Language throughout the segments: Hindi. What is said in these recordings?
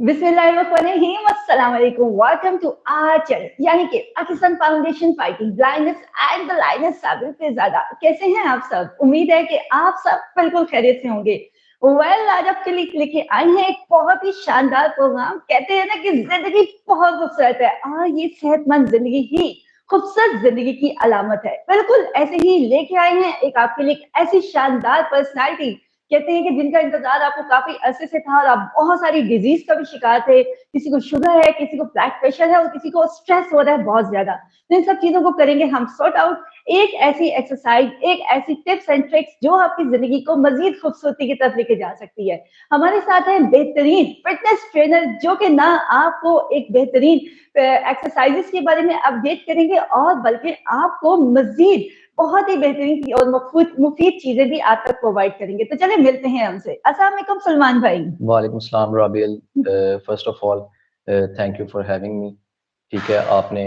बिस्मिल्लाहिर्रहमानिर्रहीम, अस्सलाम वालेकुम। वेलकम टू आवर चैनल यानी कि Pakistan foundation fighting blindness and the lioness Sabir पे ज्यादा। कैसे हैं आप सब? उम्मीद है कि आप सब बिल्कुल खैरियत से होंगे। आज आपके लिए लेके आए हैं एक बहुत ही शानदार प्रोग्राम। कहते हैं ना कि जिंदगी बहुत खूबसूरत है और ये सेहतमंद जिंदगी ही खूबसूरत जिंदगी की अलामत है। बिल्कुल ऐसे ही लेके आए हैं एक आपके लिए एक ऐसी शानदार पर्सनालिटी, कहते हैं कि जिनका इंतजार आपको काफी अरसे से था और आप बहुत सारी डिजीज का भी शिकार थे। किसी को शुगर है, किसी को ब्लड प्रेशर है और किसी को स्ट्रेस हो रहा है बहुत ज्यादा। तो इन सब चीजों को करेंगे हम सॉर्ट आउट। एक ऐसी एक्सरसाइज, एक ऐसी टिप्स एंड ट्रिक्स जो आपकी जिंदगी को मजीद खूबसूरती की तरफ लेके जा सकती है। हमारे साथ है बेहतरीन फिटनेस ट्रेनर जो कि ना आपको एक बेहतरीन एक्सरसाइजेस के बारे में अपडेट करेंगे और बल्कि आपको मजीद बहुत ही बेहतरीन और मुफीद चीजें भी आप तक प्रोवाइड करेंगे। तो चले मिलते हैं हमसे। अस्सलाम वालेकुम सलमान भाई। वालेकुम सलाम Rabil. First of all thank you for having me. ठीक है, आपने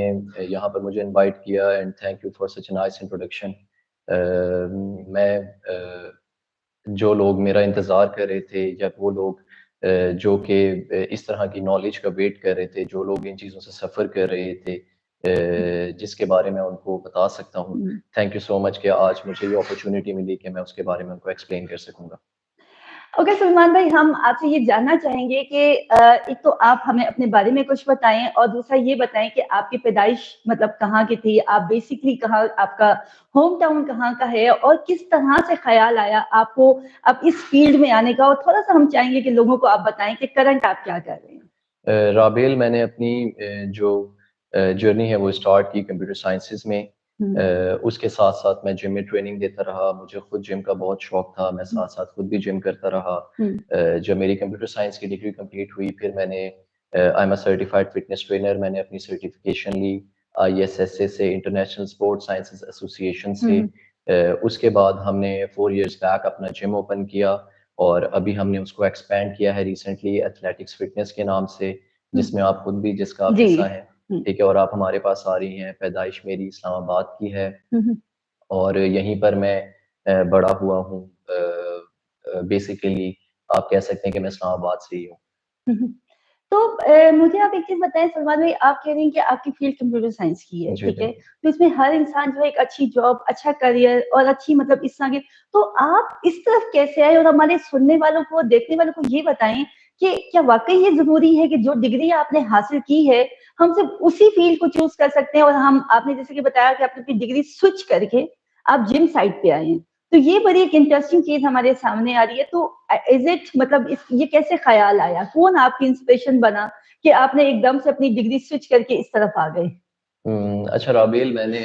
यहाँ पर मुझे इनवाइट किया and thank you for such a nice introduction. मैं जो लोग मेरा इंतज़ार कर रहे थे या वो लोग जो कि इस तरह की नॉलेज का वेट कर रहे थे, जो लोग इन चीज़ों से सफ़र कर रहे थे, जिसके बारे में उनको बता सकता हूँ, थैंक यू सो मच कि आज मुझे ये अपॉर्चुनिटी मिली कि मैं उसके बारे में उनको एक्सप्लेन कर सकूँगा। ओके सलमान भाई, हम आपसे ये जानना चाहेंगे कि एक तो आप हमें अपने बारे में कुछ बताएं और दूसरा ये बताएं कि आपकी पैदाइश मतलब कहाँ की थी, आप बेसिकली कहाँ, आपका होम टाउन कहाँ का है और किस तरह से ख्याल आया आपको अब इस फील्ड में आने का। और थोड़ा सा हम चाहेंगे कि लोगों को आप बताएं कि करंट आप क्या कर रहे हैं। राबेल, मैंने अपनी जो जर्नी है वो स्टार्ट की कंप्यूटर साइंसेज में। उसके साथ साथ मैं जिम में ट्रेनिंग देता रहा। मुझे खुद जिम का बहुत शौक था, मैं साथ साथ खुद भी जिम करता रहा। जब मेरी कंप्यूटर साइंस की डिग्री कंप्लीट हुई, फिर मैंने I am a certified fitness trainer, मैंने अपनी सर्टिफिकेशन ली ISSA से, इंटरनेशनल स्पोर्ट्स साइंसेज एसोसिएशन से। उसके बाद हमने 4 इयर्स बैक अपना जिम ओपन किया और अभी हमने उसको एक्सपेंड किया है रिसेंटली एथलेटिक्स फिटनेस के नाम से, जिसमें आप खुद भी जिसका आप जी। हिस्सा हैं। ठीक है, और आप हमारे पास आ रही हैं। पैदाइश मेरी इस्लामाबाद की है और यहीं पर मैं बड़ा हुआ हूँ। बेसिकली आप कह सकते हैं कि मैं इस्लामाबाद से ही हूँ। तो मुझे आप एक चीज बताएं सलमान भाई, आप कह रहे हैं कि आपकी फील्ड कंप्यूटर साइंस की है, जी ठीक जी। है? तो इसमें हर इंसान जो है एक अच्छी जॉब, अच्छा करियर और अच्छी मतलब इस तरह के, तो आप इस तरफ कैसे आए? और हमारे सुनने वालों को, देखने वालों को ये बताएं कि क्या वाकई ये जरूरी है कि जो डिग्री आपने हासिल की है हम सिर्फ उसी फील्ड को चूज कर सकते हैं? और हम, आपने जैसे कि बताया कि आपने अपनी डिग्री स्विच करके आप जिम साइड पे आए हैं, तो ये बड़ी एक इंटरेस्टिंग चीज हमारे सामने आ रही है। तो इज इट मतलब ये कैसे ख्याल आया, कौन आपकी इंस्पिरेशन बना कि आपने एकदम से अपनी डिग्री स्विच करके इस तरफ आ गए? अच्छा राबेल, मैंने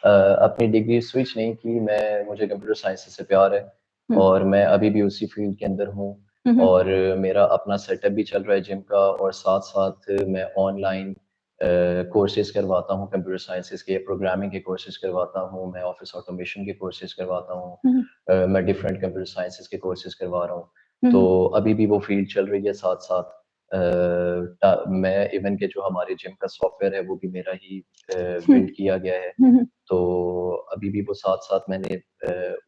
अपनी डिग्री स्विच नहीं की। मुझे कंप्यूटर साइंस से प्यार है और मैं अभी भी उसी फील्ड के अंदर हूँ। और मेरा अपना सेटअप भी चल रहा है जिम का, और साथ साथ मैं ऑनलाइन कोर्सेज करवाता हूँ कंप्यूटर साइंसेज के, प्रोग्रामिंग के कोर्सेज करवाता हूँ, मैं ऑफिस ऑटोमेशन के कोर्सेज करवाता हूँ, मैं डिफरेंट कंप्यूटर साइंसेज के कोर्सेज करवा रहा हूँ। तो अभी भी वो फील्ड चल रही है साथ साथ। मैं इवन के जो हमारे जिम का सॉफ्टवेयर है वो भी मेरा ही बिल्ड किया गया है। तो अभी भी वो साथ साथ मैंने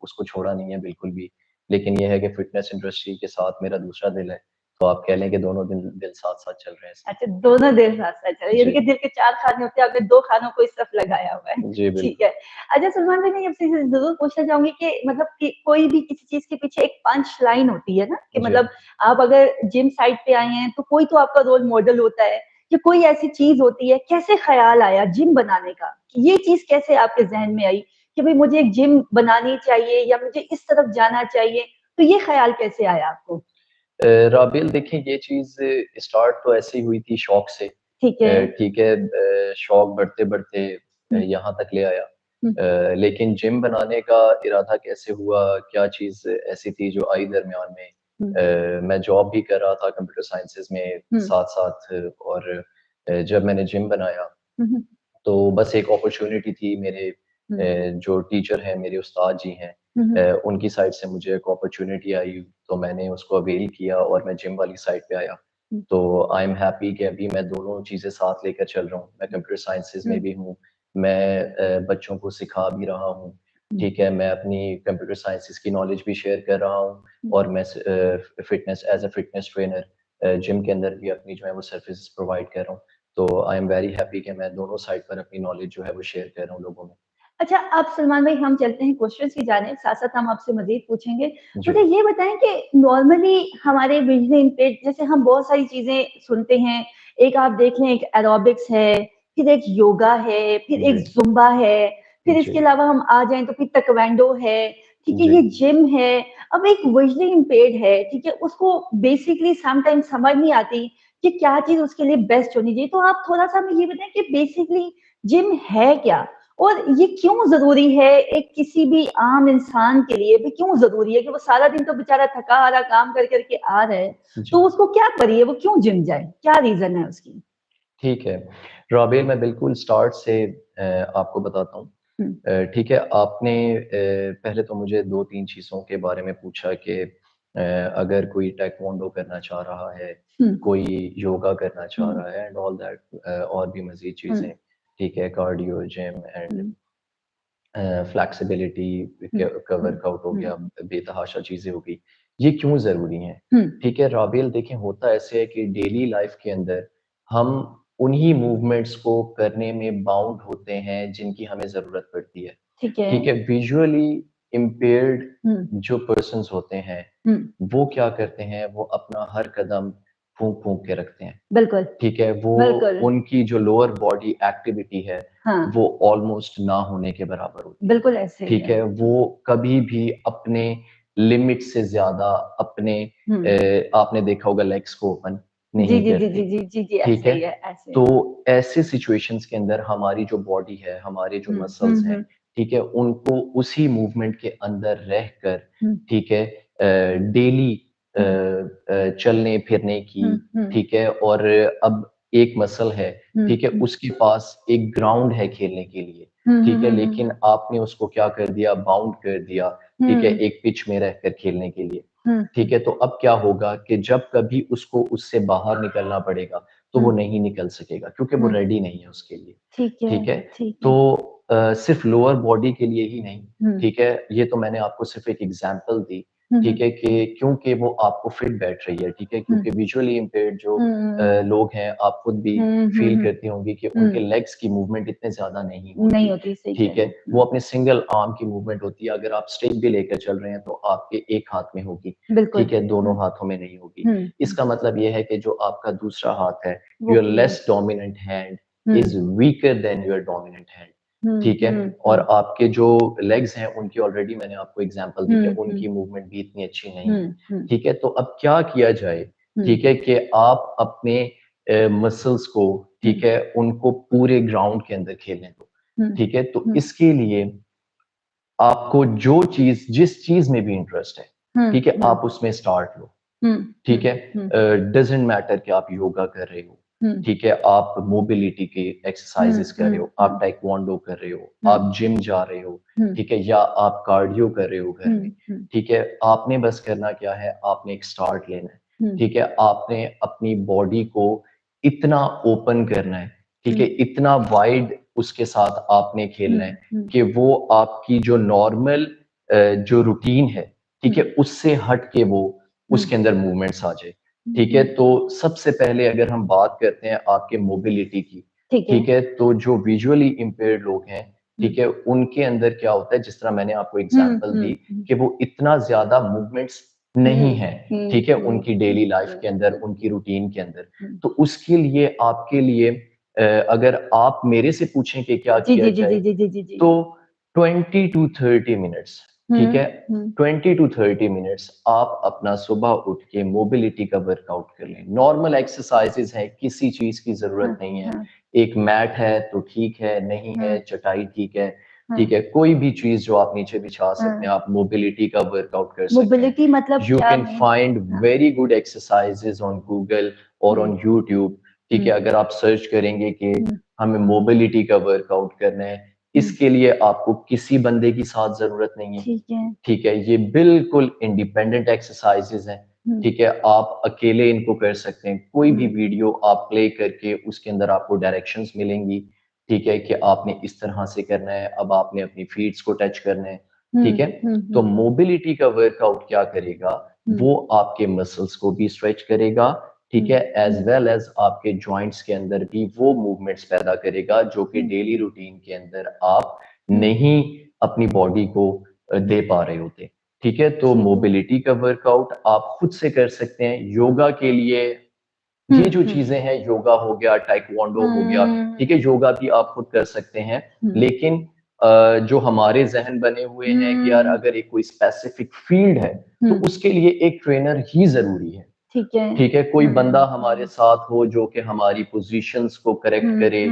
उसको छोड़ा नहीं है बिल्कुल भी। लेकिन ये है कि फिटनेस इंडस्ट्री के साथ मेरा दूसरा दिल है, तो आप कह लें कि दोनों दिल साथ साथ चल रहे हैं। अच्छा, दोनों दिल साथ साथ चल रहे हैं, यानी कि दिल के चार खाने होते हैं, आपने दो खानों को इस तरफ लगाया हुआ है। जी ठीक बिल्कुल। है। अच्छा सलमान भाई, मैं आपसे जरूर पूछना चाहूंगी कि मतलब कि कोई भी किसी चीज के पीछे एक पंच लाइन होती है ना, कि जी। मतलब आप अगर जिम साइड पे आए हैं तो कोई तो आपका रोल मॉडल होता है, कि कोई ऐसी चीज होती है। कैसे ख्याल आया जिम बनाने का? ये चीज कैसे आपके जहन में आई कि भाई मुझे एक जिम बनानी चाहिए या मुझे इस तरफ जाना चाहिए? तो ये ख्याल कैसे आया आपको? राबिल, देखिए ये चीज स्टार्ट तो ऐसे ही हुई थी शौक से। ठीक है। ठीक है, शौक बढ़ते बढ़ते यहाँ तक ले आया। लेकिन जिम बनाने का इरादा कैसे हुआ, क्या चीज ऐसी थी जो आई दरमियान में? मैं जॉब भी कर रहा था कंप्यूटर साइंसेज में साथ साथ, और जब मैंने जिम बनाया तो बस एक अपॉर्चुनिटी थी। मेरे जो टीचर हैं, मेरे उस्ताद जी हैं, उनकी साइड से मुझे एक अपॉर्चुनिटी आई, तो मैंने उसको अवेल किया और मैं जिम वाली साइड पे आया। तो आई एम हैप्पी कि अभी मैं दोनों चीजें साथ लेकर चल रहा हूँ। मैं कंप्यूटर साइंसेज में भी हूँ, मैं बच्चों को सिखा भी रहा हूँ। ठीक है, मैं अपनी कंप्यूटर साइंसेज की नॉलेज भी शेयर कर रहा हूँ और मैं fitness as a fitness trainer gym के अंदर भी अपनी जो है वो सर्विसेज प्रोवाइड कर रहा हूँ। तो आई एम वेरी हैप्पी कि मैं दोनों साइड पर अपनी नॉलेज जो है वो शेयर कर रहा हूँ लोगों में। अच्छा, अब सलमान भाई हम चलते हैं क्वेश्चंस की जानिब, साथ-साथ हम आपसे मज़ीद पूछेंगे। जी। मुझे ये बताएँ कि नॉर्मली हमारे विजुअली इम्पेयर्ड जैसे हम बहुत सारी चीज़ें सुनते हैं, एक आप देख लें एक एरोबिक्स है, फिर एक योगा है, फिर एक जी, ज़ुम्बा है, फिर जी, इसके अलावा हम आ जाएँ तो फिर ताइक्वांडो है, ठीक है, जी, ये जिम है। अब एक विजुअली इम्पेयर्ड है, ठीक है, उसको बेसिकली समटाइम्स समझ नहीं आती कि क्या चीज़ उसके लिए बेस्ट होनी चाहिए। तो आप थोड़ा-सा हमें ये बताएँ कि बेसिकली जिम है क्या? और ये क्यों ज़रूरी है एक किसी भी आम इंसान के लिए भी क्यों ज़रूरी है कि वो सारा दिन तो बेचारा थका हारा काम कर के आ रहा है, तो जी। उसको क्या करिए, वो क्यों जिम जाए? क्या रीज़न है उसकी? ठीक है। रॉबेल, मैं बिल्कुल स्टार्ट से आपको बताता हूँ। हुँ, ठीक है, आपने पहले तो मुझे 2-3 चीज़ों के बारे में पूछा कि अगर कोई ताइक्वांडो करना चाह रहा है, हुँ, कोई योगा करना चाह हुँ, रहा है एंड ऑल दैट, और भी मज़ीद हुँ, चीज़ें, ठीक है, कार्डियो, जिम एंड हुँ, फ्लेक्सिबिलिटी हुँ, का हुँ, वर्कआउट हो हुँ, गया, बेतहाशा चीज़ें हो गई। ये क्यों ज़रूरी हैं? हुँ, ठीक है, राबेल, देखें, होता ऐसे है कि डेली लाइफ़ के अंदर हम उन्हीं मूवमेंट्स को करने में बाउंड होते हैं जिनकी हमें ज़रूरत पड़ती है। ठीक है। ठीक है, विजुअली इम्पेयर्ड हुँ, जो पर्सन्स होते हैं, हुँ, वो क्या करते हैं, वो अपना हर कदम फूँक-फूँक के रखते हैं। बिल्कुल, ठीक है, वो बिल्कुल, उनकी जो लोअर बॉडी एक्टिविटी है, हाँ, वो ऑलमोस्ट ना होने के बराबर होती है। बिल्कुल ऐसे ही ठीक है। है, वो कभी भी अपने लिमिट से ज़्यादा अपने हुँ, आपने देखा होगा लेग्स को ओपन जी, नहीं जी, जी, करते। जी, जी, जी, जी, ठीक ऐसे है? ही है, ऐसे ही तो है। ऐसे सिचुएशंस के अंदर हमारी जो बॉडी है, हमारे जो हुँ, हुँ, मसल्स हैं, हुँ, ठीक है? उनको उसी मूवमेंट के अंदर रहकर, हुँ, ठीक है? डेली हुँ, चलने-फिरने की, हुँ, हुँ, ठीक है? और अब एक मसल है, हुँ, ठीक है? हुँ, उसके पास एक ग्राउंड है खेलने के लिए, हुँ, हुँ, ठीक है? हुँ, हुँ, लेकिन आपने उसको क्या कर दिया, बाउंड कर दिया, ठीक है? हुँ, एक पिच में रहकर खेलने के लिए। हुँ, ठीक है? तो अब क्या होगा कि जब कभी उसको उससे बाहर निकलना पड़ेगा, तो वो हुँ, नहीं निकल सकेगा क्योंकि वो हुँ, रेडी नहीं है उसके लिए। ठीक है, ठीक है? ठीक है। तो सिर्फ़ लोअर बॉडी के लिए ही नहीं, हुँ, ठीक है? ये तो मैंने आपको सिर्फ़ एक एग्ज़ाम्पल दी, हुँ, ठीक हुँ, है? कि क्योंकि वो आपको फिट बैठ रही है, ठीक है? हुँ, क्योंकि विज़ुअली इम्पेयर्ड जो हुँ, लोग हैं, आप खुद भी हुँ, हुँ, फ़ील हुँ, करती होंगी कि उनके हुँ, लेग्स की मूवमेंट इतने ज़्यादा नहीं नहीं होती, होती, सही कह ठीक रहे है? हैं। वो हुँ, अपने सिंगल आर्म की मूवमेंट होती है, अगर आप स्टिक भी लेकर चल रहे हैं, तो आपके एक हाथ में होगी, बिल्कुल। ठीक है? हुँ, दोनों हाथों में नहीं होगी। हुँ, हुँ, इसका मतलब ये है कि जो आपका दूसरा हाथ है, वो योर खुला है। Less dominant hand hmm, is weaker than your dominant hand, hmm, ठीक है? हुँ, और हुँ, आपके जो लेग्स हैं, उनकी ऑलरेडी मैंने आपको एग्ज़ाम्पल दी कि हुँ, हुँ, उनकी मूवमेंट भी इतनी अच्छी नहीं हुँ, है, हुँ, ठीक है? तो अब क्या किया जाए, हुँ, ठीक है? कि आप अपने मसल्स को, हुँ, ठीक है? उनको पूरे ग्राउंड के अंदर खेलने दो, हुँ, ठीक है? तो हुँ, इसके लिए आपको जो चीज़ जिस चीज़ में भी इंटरेस्ट है, हुँ, ठीक है? हुँ, आप उसमें स्टार्ट लो। हुँ, ठीक हुँ, है? हुँ, डज़न्ट मैटर कि आप योगा कर रहे हो, हुँ, ठीक है? आप मोबिलिटी की हुँ, एक्सरसाइज़ेज़ कर हुँ, रहे हो, आप हुँ, ताइक्वांडो कर रहे हो, हुँ, आप जिम जा रहे हो, हुँ, ठीक है? या आप कार्डियो कर रहे हो घर हुँ, में, हुँ, ठीक है? आपने बस करना क्या है, आपने एक स्टार्ट लेना है, हुँ, ठीक है? आपने अपनी बॉडी को इतना ओपन करना है, ठीक हुँ, है? इतना वाइड उसके साथ आपने हुँ, खेलना है हुँ, कि वो आपकी जो नॉर्मल जो रूटीन है, ठीक हुँ, है? उससे हट के वो हुँ, उसके अंदर मूवमेंट्स आ जाए। हुँ, ठीक है? हुँ, तो सबसे पहले अगर हम बात करते हैं आपके मोबिलिटी की, ठीक है। ठीक है? तो जो विज़ुअली इम्पेयर्ड लोग हैं, हुँ, ठीक है? उनके अंदर क्या होता है, जिस तरह मैंने आपको हुँ, एग्ज़ाम्पल हुँ, दी हुँ, कि वो इतना ज़्यादा मूवमेंट्स नहीं हुँ, हैं, हुँ, ठीक है? हुँ, उनकी डेली लाइफ़ हुँ, के अंदर, हुँ, उनकी रूटीन के अंदर। हुँ। तो उसके लिए आपके लिए अगर आप मेरे से पूछें कि क्या जी, किया जी, जी, जाए, जी, जी, जी, जी, जी, तो जी। 20 टू 30 मिनट्स, ठीक हुँ, है? हुँ, 20 टू 30 मिनट्स आप अपना सुबह उठ के मोबिलिटी का वर्कआउट कर लें। नॉर्मल एक्सरसाइज़ेज़ हैं, किसी चीज़ की हाँ, ज़रूरत नहीं है। हाँ, एक मैट है तो ठीक है, नहीं है हाँ, चटाई हाँ, ठीक है? कोई भी चीज़ जो आप नीचे बिछा सकते हाँ। हैं, आप मोबिलिटी का वर्कआउट कर सकते हैं। मोबिलिटी मतलब You क्या can मैं find हाँ, very good exercises on Google और हुँ, on YouTube, ठीक हुँ, है? अगर आप सर्च करेंगे कि हुँ, हमें मोबिलिटी का वर्कआउट करना है, हुँ, इसके लिए आपको किसी बंदे की साथ ज़रूरत नहीं है। ठीक है। ठीक है? ये बिल्कुल इंडिपेंडेंट एक्सरसाइज़ेज़ हैं, हुँ, ठीक है? आप अकेले इनको कर सकते हैं। कोई भी हुँ, वीडियो आप प्ले करके उसके अंदर आपको डायरेक्शंस मिलेंगी, ठीक है? कि आपने इस तरह से करना है, अब आपने अपनी फीट्स को टच करना है, हुँ, ठीक है? हुँ, तो हुँ, मोबिलिटी का वर्कआउट क्या करेगा, हुँ, वो आपके मसल्स को भी स्ट्रेच करेगा, ठीक है, एज वेल एज आपके जॉइंट्स के अंदर भी वो मूवमेंट्स पैदा करेगा जो कि डेली रूटीन के अंदर आप नहीं अपनी बॉडी को दे पा रहे होते। ठीक है, तो मोबिलिटी का वर्कआउट आप खुद से कर सकते हैं। योगा के लिए ये जो चीजें हैं, योगा हो गया, टाइक्वांडो हो गया, ठीक है, योगा भी आप खुद कर सकते हैं। लेकिन जो हमारे जहन बने हुए हैं कि यार अगर एक कोई स्पेसिफिक फील्ड है तो उसके लिए एक ट्रेनर ही जरूरी है। ठीक है, कोई बंदा हमारे साथ हो जो कि हमारी पोजीशंस को करेक्ट करे।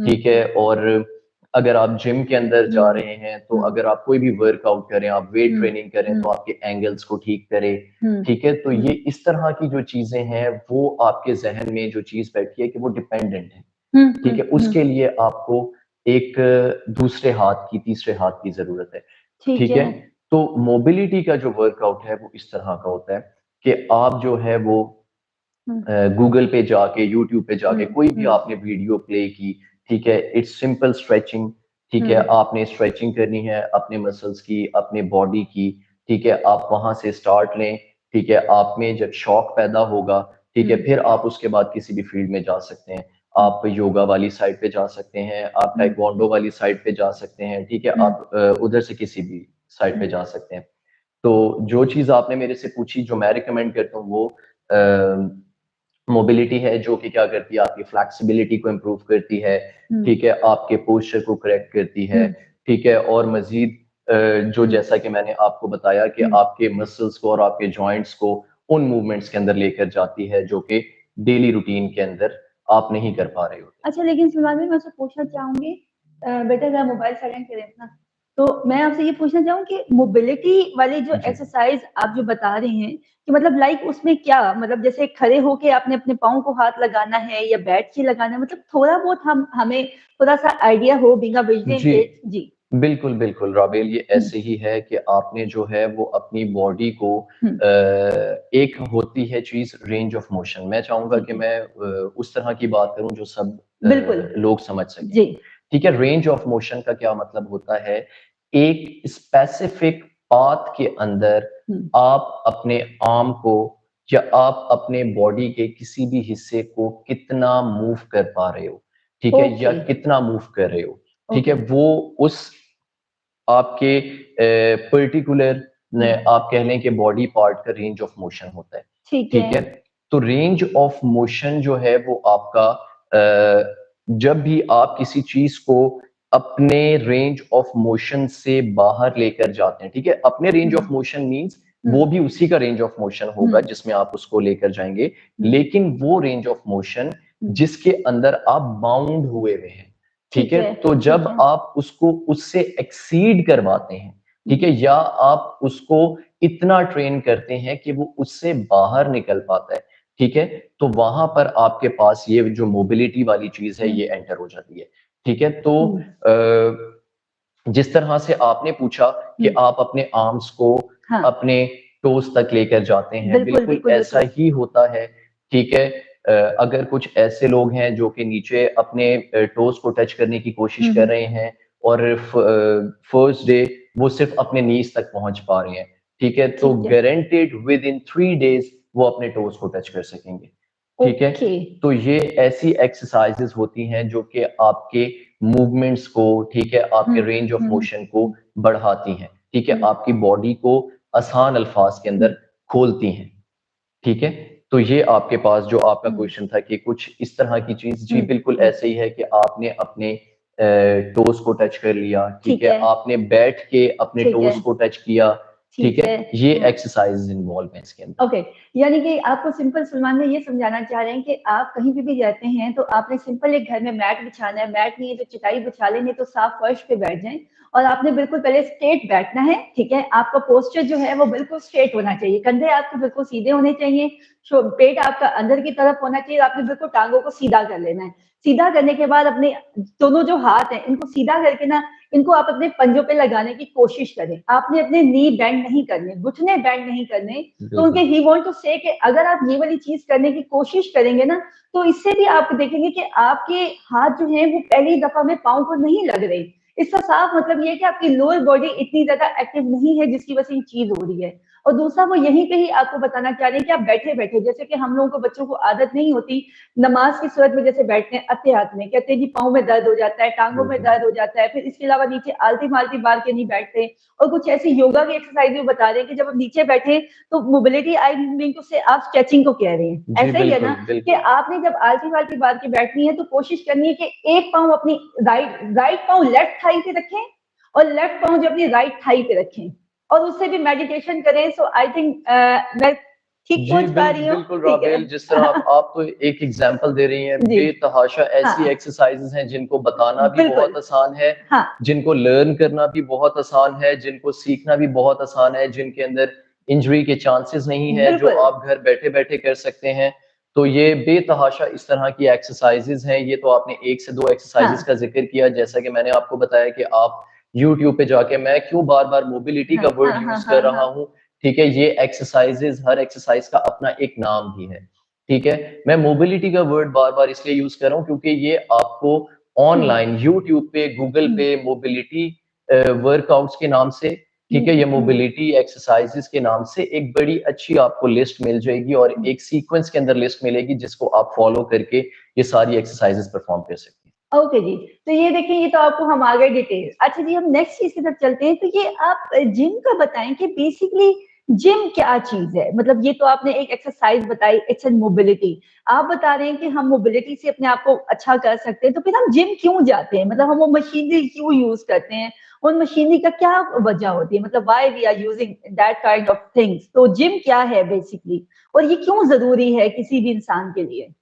ठीक है, और अगर आप जिम के अंदर जा रहे हैं तो अगर आप कोई भी वर्कआउट करें, आप वेट ट्रेनिंग करें तो आपके एंगल्स को ठीक करें। ठीक है, तो ये इस तरह की जो चीजें हैं वो आपके जहन में जो चीज बैठी है कि वो डिपेंडेंट है। ठीक है, उसके लिए आपको एक दूसरे हाथ की, तीसरे हाथ की जरूरत है। ठीक है, तो मोबिलिटी का जो वर्कआउट है वो इस तरह का होता है कि आप जो है वो गूगल पे जाके, यूट्यूब पे जाके कोई भी आपने वीडियो प्ले की, ठीक है, इट्स सिंपल स्ट्रेचिंग। ठीक है, आपने स्ट्रेचिंग करनी है अपने मसल्स की, अपने बॉडी की। ठीक है, आप वहां से स्टार्ट लें। ठीक है, आप में जब शौक पैदा होगा, ठीक है, फिर आप उसके बाद किसी भी फील्ड में जा सकते हैं। आप योगा वाली साइड पे जा सकते हैं, आप टाइक्वांडो वाली साइड पे जा सकते हैं। ठीक है, आप उधर से किसी भी साइड पे जा सकते हैं। तो जो चीज आपने मेरे से पूछी, जो मैं रिकमेंड करता हूँ वो मोबिलिटी है, जो कि क्या करती है, आपकी फ्लेक्सिबिलिटी को इम्प्रूव करती है। ठीक है, आपके पोस्चर को करेक्ट करती है। ठीक है, और मजीद जो जैसा कि मैंने आपको बताया कि आपके मसल्स को और आपके जॉइंट्स को उन मूवमेंट्स के अंदर लेकर जाती है जो कि डेली रूटीन के अंदर आप नहीं कर पा रहे होते। अच्छा, लेकिन सलमान भाई, मैं आपसे पूछना चाहूंगी, बेटा जरा मोबाइल साइलेंट करें अपना। तो मैं आपसे ये पूछना चाहूँ कि मोबिलिटी वाली जो एक्सरसाइज आप जो बता रहे हैं कि मतलब लाइक उसमें क्या, मतलब जैसे खड़े होके आपने अपने पाँव को हाथ लगाना है या बैठ के लगाना है, मतलब थोड़ा बहुत हमें थोड़ा सा आइडिया हो, बीइंग अ वेजिटेरियन। जी बिल्कुल बिल्कुल राबेल, ये ऐसे ही है कि आपने जो है वो अपनी बॉडी को एक होती है चीज रेंज ऑफ मोशन। मैं चाहूंगा कि मैं उस तरह की बात करूं जो सब लोग समझ सकें। ठीक है, रेंज ऑफ मोशन का क्या मतलब होता है, एक स्पेसिफिक पाथ के अंदर आप अपने आर्म को या आप अपने बॉडी के किसी भी हिस्से को कितना मूव कर पा रहे हो। ठीक है, या कितना मूव कर रहे हो। ठीक है, वो उस आपके पर्टिकुलर आप कह लें कि बॉडी पार्ट का रेंज ऑफ मोशन होता है। ठीक है, तो रेंज ऑफ मोशन जो है वो आपका जब भी आप किसी चीज को अपने रेंज ऑफ मोशन से बाहर लेकर जाते हैं। ठीक है, अपने रेंज ऑफ मोशन मींस वो भी उसी का रेंज ऑफ मोशन होगा जिसमें आप उसको लेकर जाएंगे, लेकिन वो रेंज ऑफ मोशन जिसके अंदर आप बाउंड हुए हुए हैं। ठीक है, तो जब आप उसको उससे एक्सीड करवाते हैं, ठीक है, या आप उसको इतना ट्रेन करते हैं कि वो उससे बाहर निकल पाता है, ठीक है, तो वहां पर आपके पास ये जो मोबिलिटी वाली चीज है ये एंटर हो जाती है। ठीक है, तो जिस तरह से आपने पूछा कि आप अपने आर्म्स को अपने टोस तक लेकर जाते हैं, बिल्कुल ऐसा ही होता है। ठीक है, अगर कुछ ऐसे लोग हैं जो कि नीचे अपने टोस को टच करने की कोशिश कर रहे हैं और फर्स्ट डे वो सिर्फ अपने नीज तक पहुंच पा रहे हैं, ठीक है, तो गारंटेड विद इन 3 डेज वो अपने टोस को टच कर सकेंगे। ठीक है, तो ये ऐसी एक्सरसाइजेस होती हैं जो कि आपके मूवमेंट्स को, ठीक है, आपके रेंज ऑफ मोशन को बढ़ाती हैं। ठीक है, आपकी बॉडी को आसान अल्फाज के अंदर खोलती हैं। ठीक है, तो ये आपके पास जो आपका क्वेश्चन था कि कुछ इस तरह की चीज, जी बिल्कुल ऐसे ही है कि आपने अपने टोस को टच कर लिया। ठीक है, आपने बैठ के अपने टोस को टच किया। ठीक है, ये एक्सरसाइज इन्वॉल्व है इसके अंदर। ओके, यानी कि आपको सिंपल सलमान में ये समझाना चाह रहे हैं कि आप कहीं भी जाते हैं तो आपने सिंपल एक घर में मैट बिछाना है, मैट नहीं है तो चटाई बिछा लेंगे, तो साफ फर्श पे बैठ जाएं और आपने बिल्कुल पहले स्ट्रेट बैठना है। ठीक है, आपका पोस्चर जो है वो बिल्कुल स्ट्रेट होना चाहिए, कंधे आपके बिल्कुल सीधे होने चाहिए, पेट आपका अंदर की तरफ होना चाहिए, आपने बिल्कुल टांगों को सीधा कर लेना है। सीधा करने के बाद अपने दोनों जो हाथ हैं इनको सीधा करके ना, इनको आप अपने पंजों पे लगाने की कोशिश करें। आपने अपने नी बेंड नहीं करने, घुटने बेंड नहीं करने। तो उनके ही वांट टू से कि अगर आप ये वाली चीज करने की कोशिश करेंगे ना, तो इससे भी आप देखेंगे कि आपके हाथ जो है वो पहली दफा में पाँव को नहीं लग रहे। इसका साफ मतलब ये है कि आपकी लोअर बॉडी इतनी ज्यादा एक्टिव नहीं है जिसकी वजह से ये चीज हो रही है। और दूसरा वो यहीं पे ही आपको बताना चाह रहे हैं कि आप बैठे-बैठे, जैसे कि हम लोगों को बच्चों को आदत नहीं होती, नमाज की सूरत में जैसे बैठते हैं अत्तेहत में, कहते हैं जी पाँव में दर्द हो जाता है, टाँगों में बिल्कुल। दर्द हो जाता है, फिर इसके अलावा नीचे आलती-मालती मार के नहीं बैठते। और कुछ ऐसी योगा की एक्सरसाइज भी बता रहे हैं कि जब आप नीचे बैठे तो मोबिलिटी आई मीन टू से आप स्ट्रेचिंग को कह रहे हैं। जी, ऐसा ही है ना बिल्कुल, कि बिल्कुल। आपने जब आलती-मालती मार के बैठनी है तो कोशिश करनी है कि एक पाँव अपनी राइट पाँव लेफ्ट थाई पे रखें और लेफ्ट पाँव जो अपनी राइट थाई पे रखें और उससे भी मेडिटेशन करें। सो आई थिंक मैं ठीक जी, पहुंच पा रही हूँ, बिल्कुल ठीक है। राबेल, जिस तरह आप तो एक एग्जांपल दे रही हैं, जी, बेतहाशा ऐसी हाँ, एक्सरसाइजेज हैं जिनको बताना भी बिल्कुल, बहुत आसान है, हाँ, जिनको लर्न करना भी बहुत आसान है, जिनको सीखना भी बहुत आसान है, जिनके अंदर इंजरी के चांसेस नहीं है, जो बिल्कुल, आप घर बैठे-बैठे कर सकते हैं। तो ये बेतहाशा इस तरह की एक्सरसाइजेज हैं। ये तो आपने 1 से 2 एक्सरसाइजेज हाँ, का ज़िक्र किया, जैसा कि मैंने आपको बताया कि आप यूट्यूब पे जाके मैं क्यों बार-बार मोबिलिटी हाँ, का वर्ड हाँ, हाँ, यूज़ कर हाँ, रहा हाँ, हूँ, ठीक है? ये एक्सरसाइजेज हर एक्सरसाइज का अपना एक नाम भी है, ठीक है? मैं मोबिलिटी का वर्ड बार-बार इसलिए यूज़ कर रहा हूँ क्योंकि ये आपको हुँ, ऑनलाइन यूट्यूब पे, गूगल हुँ, पे मोबिलिटी वर्कआउट्स के नाम से, ठीक है? हुँ, ये हुँ। मोबिलिटी एक्सरसाइजेज के नाम से एक बड़ी अच्छी आपको लिस्ट मिल जाएगी और एक सीक्वेंस के अंदर लिस्ट मिलेगी जिसको आप फॉलो करके ये सारी एक्सरसाइजेज परफॉर्म कर सकते हैं। ओके जी, तो ये देखिए ये तो आपको हम आ गए डिटेल। अच्छा जी, हम नेक्स्ट चीज़ की तरफ चलते हैं, तो ये आप जिम का बताएँ कि बेसिकली जिम क्या चीज़ है? मतलब ये तो आपने एक एक्सरसाइज़ बताई, इट्स अ मोबिलिटी। आप बता रहे हैं कि हम मोबिलिटी से अपने आप को अच्छा कर सकते हैं, तो फिर हम जिम क्यों जाते हैं? मतलब हम वो मशीनरी क्यों यूज़ करते हैं? उन मशीनरी का क्या वजह होती है? मतलब why we are using that kind of things? तो जिम क्या है बेसिकली? और ये क्यों ज़रूरी है किसी भी इंसान के लिए?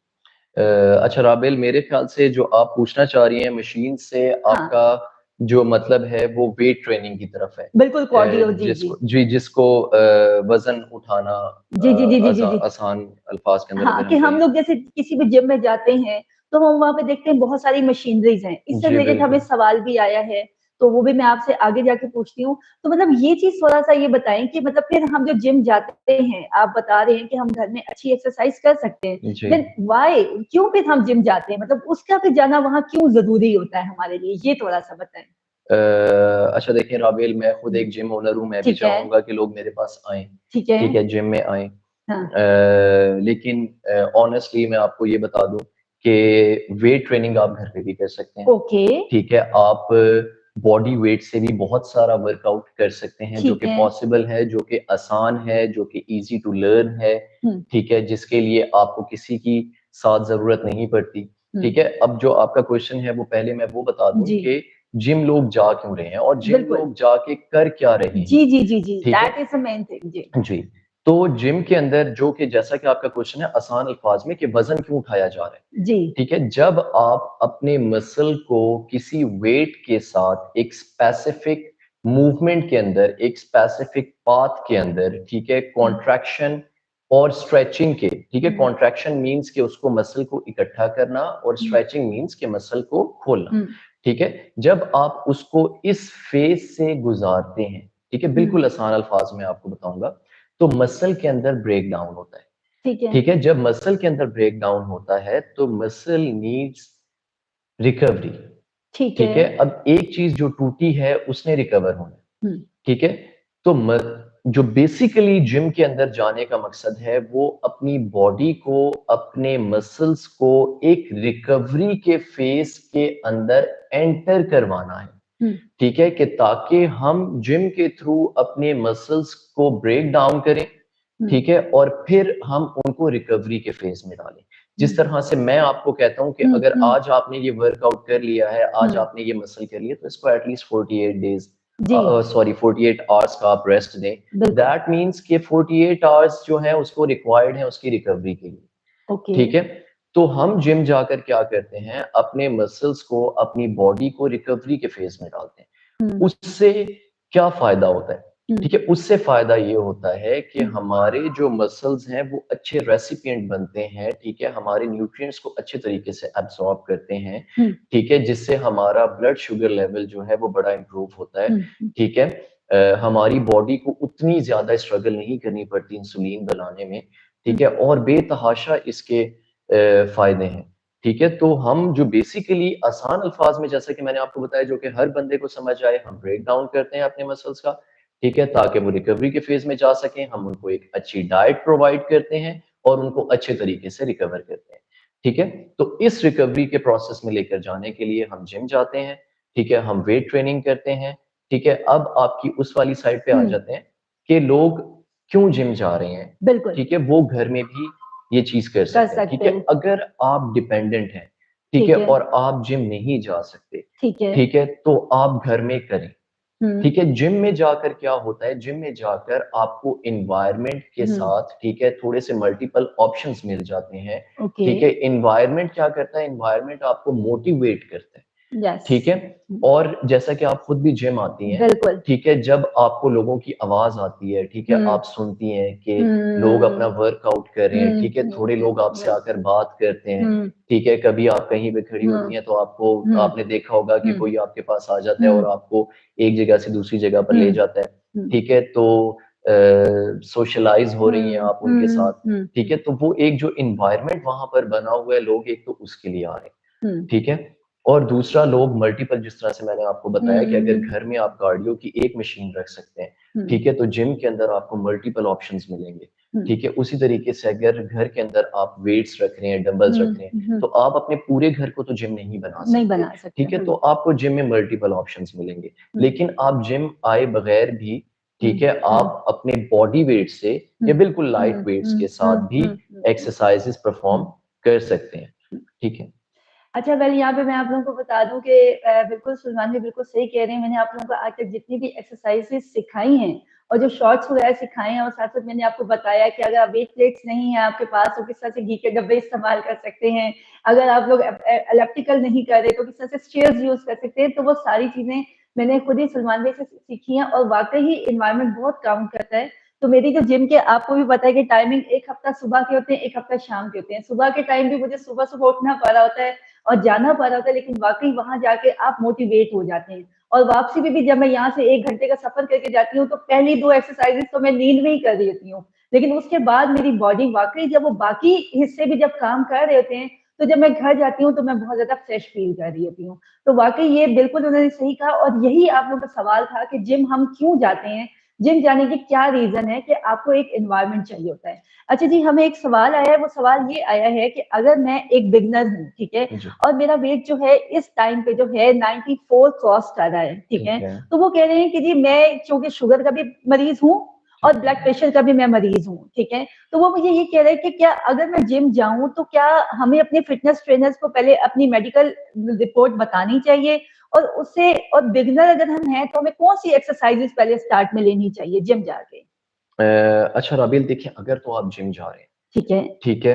अ, अच्छा राबेल, मेरे ख्याल से जो आप पूछना चाह रही हैं मशीन से, हाँ, आपका जो मतलब है वो वेट ट्रेनिंग की तरफ है। बिल्कुल कार्डियो, जी, जी। जिसको वज़न उठाना जी, जी, जी, जी, जी, जी। आसान अल्फाज के अंदर हाँ, अगर कि हम हम कहें। लोग जैसे किसी भी जिम में जाते हैं, तो हम वहाँ पे देखते हैं बहुत सारी मशीनरीज़ हैं। इससे जी, रिलेटेड हमें बिल्कुल। सवाल भी आया है, तो वो भी मैं आपसे आगे जाके पूछती हूँ। तो मतलब ये चीज़ थोड़ा-सा ये बताएँ कि मतलब फिर हम जो जिम जाते हैं, आप बता रहे हैं कि हम घर में अच्छी एक्सरसाइज़ कर सकते हैं, जी। Then why? क्यों फिर हम जिम जाते हैं? मतलब उसका फिर जाना वहाँ क्यों ज़रूरी होता है हमारे लिए? ये थोड़ा-सा बताएँ। अ, अच्छा देखिए राबेल, मैं खुद हुँ, एक जिम ओनर हूँ, मैं भी ठीक है, चाहूँगा कि लोग मेरे पास आएँ, ठीक है। ठीक है? जिम में आएँ। हाँ, लेकिन ऑनेस्टली मैं आपको ये बता दूँ कि वेट ट्रेनिंग आप घर पे भी कर सकते हैं, ओके, ठीक है? आप बॉडी वेट से भी बहुत सारा वर्कआउट कर सकते हैं, जो ठीक कि है। पॉसिबल है, जो कि आसान है, जो कि ईज़ी टू लर्न है, हुँ, ठीक है? जिसके लिए आपको किसी की साथ ज़रूरत नहीं पड़ती, हुँ, ठीक है? अब जो आपका क्वेश्चन है, वो पहले मैं वो बता दूँ जी, कि जिम लोग जा क्यों रहे हैं और जिम बिल्कुल। लोग जाके कर क्या रहे जी, हैं, जी, जी, जी, ठीक है? That is the main thing जी। जी, तो जिम के अंदर जो कि जैसा कि आपका क्वेश्चन है आसान अल्फाज में कि वज़न क्यों उठाया जा रहा है, जी, ठीक है? जब आप अपने मसल को किसी वेट के साथ एक स्पेसिफिक मूवमेंट के अंदर, एक स्पेसिफिक पाथ के अंदर, ठीक है? हुँ, कॉन्ट्रैक्शन और स्ट्रेचिंग के, ठीक है? हुँ, कॉन्ट्रैक्शन मीन्स कि उसको मसल को इकट्ठा करना और हुँ, स्ट्रेचिंग मीन्स कि मसल को खोलना, हुँ, ठीक है? जब आप उसको इस फेज़ से गुज़ारते हैं, ठीक है? हुँ, बिल्कुल आसान अल्फाज में आपको बताऊँगा, तो मसल के अंदर ब्रेक डाउन होता है, ठीक है, ठीक है? जब मसल के अंदर ब्रेक डाउन होता है, तो मसल नीड्स रिकवरी, ठीक है। ठीक है? अब एक चीज़ जो टूटी है, उसने रिकवर होना है, हुँ, ठीक है? तो जो बेसिकली जिम के अंदर जाने का मकसद है, वो अपनी बॉडी को, अपने मसल्स को एक रिकवरी के फेज़ के अंदर एंटर करवाना है। हुँ, ठीक है? कि ताकि हम जिम के थ्रू अपने मसल्स को ब्रेक डाउन करें, हुँ, ठीक है? और फिर हम उनको रिकवरी के फेज़ में डालें। हुँ, जिस तरह से मैं आपको कहता हूँ कि हुँ, अगर हुँ, आज आपने ये वर्कआउट कर लिया है, आज हुँ, आपने ये मसल कर लिया, तो इसको एट लीस्ट 48 डेज़ जी, सॉरी 48 आवर्स का आप रेस्ट दें। बिल्कुल, दैट मीन्स कि 48 आवर्स जो है उसको रिक्वायर्ड है उसकी रिकवरी के लिए। ओके, ठीक है? तो हम जिम जाकर क्या करते हैं, अपने मसल्स को, अपनी बॉडी को रिकवरी के फेज़ में डालते हैं। हुँ, उससे क्या फ़ायदा होता है? हुँ, ठीक है? उससे फ़ायदा ये होता है कि हुँ, हमारे जो मसल्स हैं वो अच्छे रेसिपिएंट बनते हैं, ठीक है? हमारे न्यूट्रिएंट्स को अच्छे तरीके से एब्ज़ॉर्ब करते हैं, हुँ, ठीक है? जिससे हमारा ब्लड शुगर लेवल जो है वो बड़ा इम्प्रूव होता है, हुँ, हुँ, ठीक है? हमारी बॉडी को उतनी ज़्यादा स्ट्रगल नहीं करनी पड़ती इंसुलिन बनाने में, हुँ, ठीक है? और बेतहाशा इसके फ़ायदे हैं, ठीक है? तो हम जो बेसिकली आसान अल्फाज में जैसा कि मैंने आपको बताया जो कि हर बंदे को समझ आए, हम ब्रेक डाउन करते हैं अपने मसल्स का, ठीक है, ताकि वो रिकवरी के फेज में जा सकें। हम उनको एक अच्छी डाइट प्रोवाइड करते हैं और उनको अच्छे तरीके से रिकवर करते हैं। ठीक है, तो इस रिकवरी के प्रोसेस में लेकर जाने के लिए हम जिम जाते हैं। ठीक है, हम वेट ट्रेनिंग करते हैं। ठीक है, अब आपकी उस वाली साइड पे आ जाते हैं कि लोग क्यों जिम जा रहे हैं। बिल्कुल ठीक है, वो घर में भी ये चीज कर सकते हैं। ठीक सकते है, हैं। अगर आप डिपेंडेंट हैं, ठीक है, ठीक है और आप जिम नहीं जा सकते, ठीक है। ठीक है, तो आप घर में करें। हम्म ठीक है, जिम में जाकर क्या होता है, जिम में जाकर आपको एनवायरनमेंट के हम्म साथ, ठीक है, थोड़े से मल्टीपल ऑप्शंस मिल जाते हैं। ओके ठीक है, एनवायरनमेंट क्या करता है, एनवायरनमेंट आपको मोटिवेट करता है। यस ठीक है, और जैसा कि आप खुद भी जिम आती हैं, बिल्कुल ठीक है, जब आपको लोगों की आवाज आती है, ठीक है, हम्म आप सुनती हैं कि लोग अपना हम्म वर्कआउट कर रहे हैं, ठीक है, थोड़े लोग आपसे आकर बात करते हैं। हम्म ठीक है, कभी आप कहीं पे खड़ी हम्म होती हैं तो आपको, हम्म आपने देखा होगा कि हम्म कोई आपके पास आ जाता है हम्म और आपको एक जगह से दूसरी जगह पर ले हम्म जाता है। हम्म ठीक है, तो सोशलाइज हो रही हैं आप उनके साथ। हम्म ठीक है, तो वो एक जो इन्वायरमेंट वहां पर बना हुआ है, लोग एक तो उसके लिए आ रहे हैं। हम्म ठीक है, और दूसरा, लोग मल्टीपल, जिस तरह से मैंने आपको बताया कि अगर हम्म घर में आप कार्डियो की एक मशीन रख सकते हैं, हम्म ठीक है, तो जिम के अंदर आपको मल्टीपल ऑप्शंस मिलेंगे। हम्म ठीक है, उसी तरीके से अगर घर के अंदर आप वेट्स रख रहे हैं, डंबल्स रख रहे हैं, हम्म तो आप अपने पूरे घर को तो जिम नहीं बना नहीं सकते। बना सकते ठीक है, तो आपको जिम में मल्टीपल ऑप्शंस मिलेंगे। हम्म लेकिन आप जिम आए बगैर भी, ठीक है, हम्म आप अपने बॉडी वेट से या बिल्कुल लाइट वेट्स के साथ भी एक्सरसाइजेस परफॉर्म कर सकते हैं। ठीक है। अच्छा वेल यहाँ पे मैं आप लोगों को बता दूं कि बिल्कुल सुलमान जी बिल्कुल सही कह रहे हैं। मैंने आप लोगों को आज तक जितनी भी एक्सरसाइजेस सिखाई हैं और जो शॉर्ट्स वगैरह सिखाए हैं, और साथ साथ मैंने आपको बताया कि अगर वेट प्लेट्स नहीं है आपके पास तो किस तरह से घी के डब्बे इस्तेमाल कर सकते हैं। अगर आप लोग इलेक्ट्रिकल नहीं कर रहे तो किस तरह से स्टेयर्स यूज कर सकते हैं। तो वो सारी चीजें मैंने खुद ही सलमान भाई से सीखी हैं और वाकई ही इन्वायरमेंट बहुत काउंट करता है। तो मेरी जो जिम के, आपको भी पता है कि टाइमिंग एक हफ्ता सुबह के होते हैं, एक हफ्ता शाम के होते हैं। सुबह के टाइम भी मुझे सुबह सुबह उठना पड़ रहा होता है और जाना पड़ रहा होता है, लेकिन वाकई वहां जाके आप मोटिवेट हो जाते हैं। और वापसी में भी जब मैं यहाँ से 1 घंटे का सफर करके जाती हूँ तो पहली 2 एक्सरसाइजेस तो मैं नींद में ही कर देती हूँ, लेकिन उसके बाद मेरी बॉडी वाकई जब वो बाकी हिस्से भी जब काम कर रहे होते हैं तो जब मैं घर जाती हूँ तो मैं बहुत ज्यादा फ्रेश फील कर रही होती हूँ। तो वाकई ये बिल्कुल उन्होंने सही कहा और यही आप लोगों का सवाल था कि जिम हम क्यों जाते हैं, जिम जाने की क्या रीजन है कि आपको एक एनवायरनमेंट चाहिए होता है। अच्छा जी, हमें एक सवाल आया है, वो सवाल ये आया है कि अगर मैं एक बिगनर हूँ, ठीक है, जी, और मेरा वेट जो है इस टाइम पे जो है 94 क्रॉस कर रहा है, ठीक है, ठीक है, तो वो कह रहे हैं कि जी मैं चूंकि शुगर का भी मरीज हूँ और ठीक ब्लड है। प्रेशर का भी मैं मरीज हूँ, ठीक है, तो वो मुझे ये कह रहे हैं कि क्या अगर मैं जिम जाऊं तो क्या हमें अपने फिटनेस ट्रेनर्स को पहले अपनी मेडिकल रिपोर्ट बतानी चाहिए, और उससे, और बिगनर अगर हम हैं तो हमें कौन सी एक्सरसाइजेस पहले स्टार्ट में लेनी चाहिए जिम जाके। अच्छा राबिल, देखिए, अगर तो आप जिम जा रहे हैं, ठीक है ठीक है,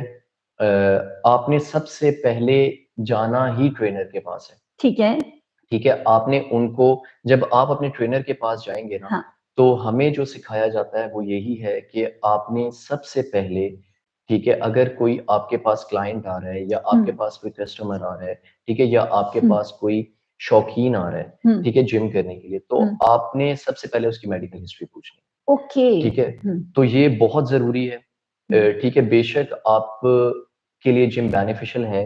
आपने सबसे पहले जाना ही ट्रेनर के पास है। ठीक है ठीक है, आपने उनको, जब आप अपने ट्रेनर के पास जाएंगे ना, हाँ तो हमें जो सिखाया जाता है वो यही है कि आपने सबसे पहले, ठीक है, अगर कोई आपके पास क्लाइंट आ रहा है या आपके पास कोई कस्टमर आ रहा है, ठीक है, या आपके पास कोई शौकीन आ रहा है, ठीक है, जिम करने के लिए, तो आपने सबसे पहले उसकी मेडिकल हिस्ट्री पूछनी है। ओके ठीक है, तो ये बहुत जरूरी है। ठीक है, बेशक आप के लिए जिम बेनिफिशियल है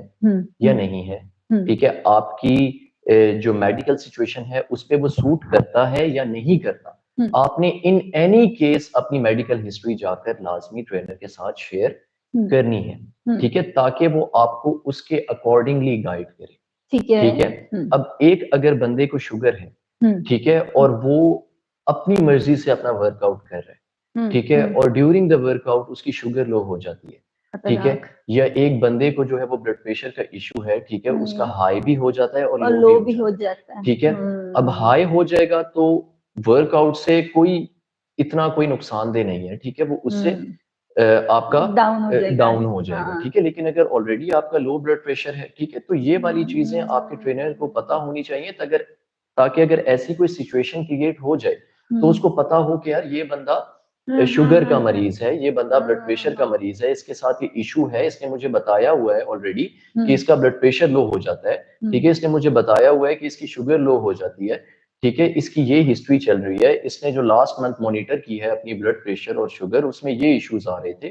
या नहीं है, ठीक है, आपकी जो मेडिकल सिचुएशन है उस पे वो सूट करता है या नहीं करता, आपने इन एनी केस अपनी मेडिकल हिस्ट्री जाकर लाजमी ट्रेनर के साथ शेयर करनी है। ठीक है, ताकि वो आपको उसके अकॉर्डिंगली गाइड करे। ठीक है ठीक है, अब एक अगर बंदे को शुगर है, ठीक है, और वो अपनी मर्जी से अपना वर्कआउट कर रहा है, ठीक है, और ड्यूरिंग द वर्कआउट उसकी शुगर लो हो जाती है, ठीक है, खतरनाक या एक बंदे को जो है वो ब्लड प्रेशर का इशू है, ठीक है, उसका हाई भी हो जाता है और और लो भी लो हो भी हो जाता है। जाता है। ठीक है, अब हाई हो जाएगा तो वर्कआउट से कोई इतना कोई नुकसानदेह नहीं है, ठीक है, वो उससे आपका डाउन हो जाएगा। डाउन हो जाएगा। हाँ ठीक है, लेकिन अगर ऑलरेडी आपका लो ब्लड प्रेशर है, ठीक है, तो ये वाली चीजें आपके ट्रेनर को पता होनी चाहिए, ताकि अगर ऐसी कोई सिचुएशन क्रिएट हो जाए तो उसको पता हो कि यार ये बंदा शुगर का मरीज है, ये बंदा ब्लड प्रेशर का मरीज है, इसके साथ ये इशू है, इसने मुझे बताया हुआ है ऑलरेडी कि इसका ब्लड प्रेशर लो हो जाता है। ठीक है, इसने मुझे बताया हुआ है कि इसकी शुगर लो हो जाती है। ठीक है, इसकी ये हिस्ट्री चल रही है, इसने जो लास्ट मंथ मॉनिटर की है अपनी ब्लड प्रेशर और शुगर, उसमें ये इश्यूज आ रहे थे।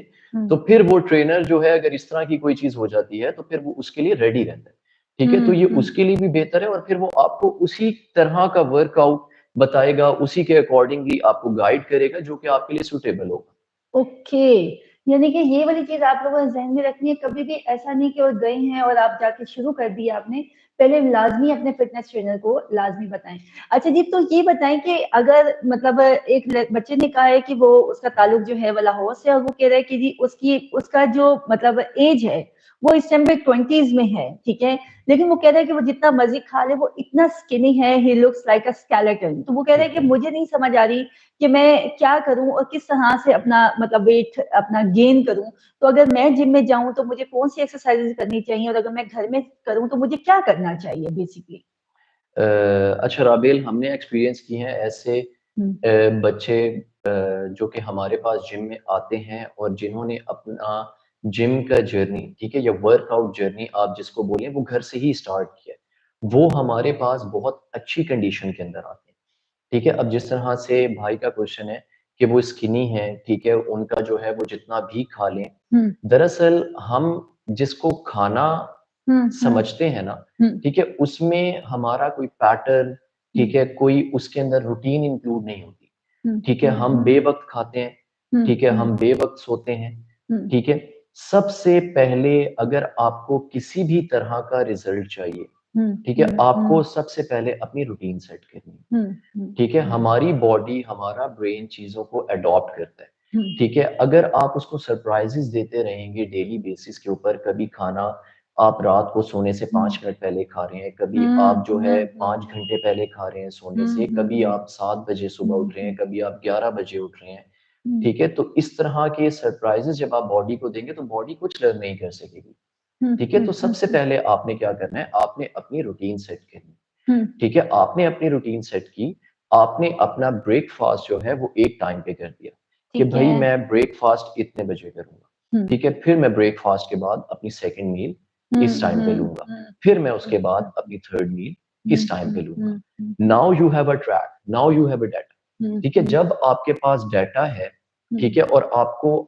तो फिर वो ट्रेनर जो है, अगर इस तरह की कोई चीज हो जाती है तो फिर वो उसके लिए रेडी रहता है। ठीक है, तो ये उसके लिए भी बेहतर है और फिर वो आपको उसी तरह का वर्कआउट बताएगा, उसी के अकॉर्डिंगली आपको गाइड करेगा जो कि आपके लिए सूटेबल होगा। ओके, यानी कि ये वाली चीज आप लोगों ने ध्यान में रखनी है, कभी भी ऐसा नहीं कि वो गए हैं और आप जाके शुरू कर दिया आपने, पहले लाजमी अपने फिटनेस ट्रेनर को लाजमी बताएं। अच्छा जी, तो ये बताएं कि अगर मतलब एक बच्चे ने कहा है कि वो उसका ताल्लुक जो है वो लाहौर से, और वो कह रहा है कि जी उसका जो मतलब एज है वो इस टाइम पे 20s में है, ठीक है, लेकिन वो कह रहा है कि वो जितना मर्जी खा ले वो इतना स्किनी है, he looks like a skeleton. तो वो कह रहा है कि मुझे नहीं समझ आ रही कि मैं क्या करूं और किस तरह से अपना मतलब वेट अपना गेन करूं। तो अगर मैं जिम में जाऊं तो मुझे कौन सी एक्सरसाइजेज करनी चाहिए, और अगर मैं घर में करूं तो मुझे क्या करना चाहिए बेसिकली? अच्छा राबेल, हमने एक्सपीरियंस किए हैं ऐसे बच्चे जो कि हमारे पास जिम में आते हैं और जिन्होंने अपना जिम का जर्नी, ठीक है, या वर्कआउट जर्नी आप जिसको बोलें, वो घर से ही स्टार्ट किया है। वो हमारे पास बहुत अच्छी कंडीशन के अंदर आते हैं, ठीक है। अब जिस तरह से भाई का क्वेश्चन है कि वो स्किनी है, ठीक है, उनका जो है वो जितना भी खा लें, दरअसल हम जिसको खाना समझते हैं ना, ठीक है, उसमें हमारा कोई पैटर्न, ठीक है, कोई उसके अंदर रूटीन इंक्लूड नहीं होती, ठीक है। हम बेवक्त खाते हैं, ठीक है, हम बेवक्त सोते हैं, ठीक है। सबसे पहले अगर आपको किसी भी तरह का रिजल्ट चाहिए, ठीक है, आपको सबसे पहले अपनी रूटीन सेट करनी है, ठीक है। हमारी बॉडी, हमारा ब्रेन चीजों को अडॉप्ट करता है, ठीक है। अगर आप उसको सरप्राइजेस देते रहेंगे डेली बेसिस के ऊपर, कभी खाना आप रात को सोने से 5 मिनट पहले खा रहे हैं, कभी आप जो है 5 घंटे पहले खा रहे हैं सोने से, कभी आप 7 बजे सुबह उठ रहे हैं, कभी आप 11 बजे उठ रहे हैं, ठीक है। तो इस तरह के सरप्राइजेस जब आप बॉडी को देंगे तो बॉडी कुछ लर्न नहीं कर सकेगी, ठीक है। तो सबसे पहले आपने क्या करना है, आपने अपनी रूटीन सेट करनी, ठीक है। आपने अपनी रूटीन सेट की, आपने अपना ब्रेकफास्ट जो है वो एक टाइम पे कर दिया कि भाई मैं ब्रेकफास्ट इतने बजे करूंगा, ठीक है। फिर मैं ब्रेकफास्ट के बाद अपनी सेकंड मील इस टाइम पे लूंगा, फिर मैं उसके बाद अपनी थर्ड मील इस टाइम पे लूंगा। Now you have a track, now you have a data, ठीक है। जब आपके पास डाटा है, ठीक है, और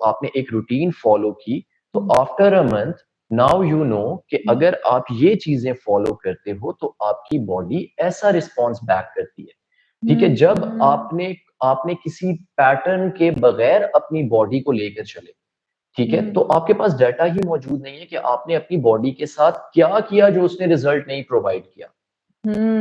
आपने एक रूटीन फॉलो की, तो after a month now you know कि अगर आप ये चीजें फॉलो करते हो तो आपकी बॉडी ऐसा रिस्पॉन्स बैक करती है, ठीक है। जब आपने आपने किसी पैटर्न के बगैर अपनी बॉडी को लेकर चले, ठीक है, तो आपके पास डाटा ही मौजूद नहीं है कि आपने अपनी बॉडी के साथ क्या किया जो उसने रिजल्ट नहीं प्रोवाइड किया,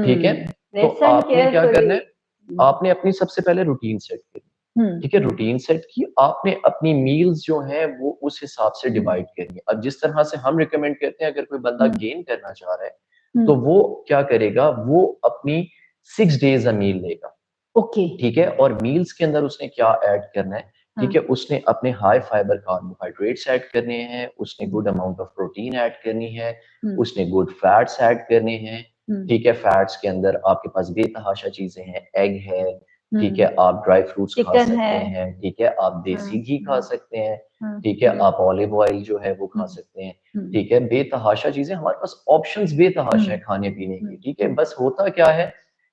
ठीक है। तो आपने क्या करना है, आपने अपनी सबसे पहले रूटीन सेट करनी, ठीक है। रूटीन सेट की, आपने अपनी मील्स जो हैं वो उस हिसाब से डिवाइड करनी है। अब जिस तरह से हम रिकमेंड करते हैं, अगर कोई बंदा गेन करना चाह रहा है तो वो क्या करेगा, वो अपनी 6 डेज अ मील लेगा, ओके, ठीक है। और मील्स के अंदर उसने क्या ऐड करना है, ठीक है, उसने अपने हाई फाइबर कार्बोहाइड्रेट्स ऐड करने हैं, उसने good amount of protein add करनी है, उसने गुड फैट्स ऐड करने हैं, ठीक है। फैट्स के अंदर आपके पास बेतहाशा चीजें हैं, एग है, ठीक है, आप ड्राई फ्रूट्स खा चिकन सकते है, हैं, ठीक है, आप देसी घी खा सकते हैं, ठीक है, आप ऑलिव ऑयल जो है वो खा सकते हैं, ठीक है। बेतहाशा चीजें, हमारे पास ऑप्शंस बेतहाशा है खाने पीने की, ठीक है। बस होता क्या है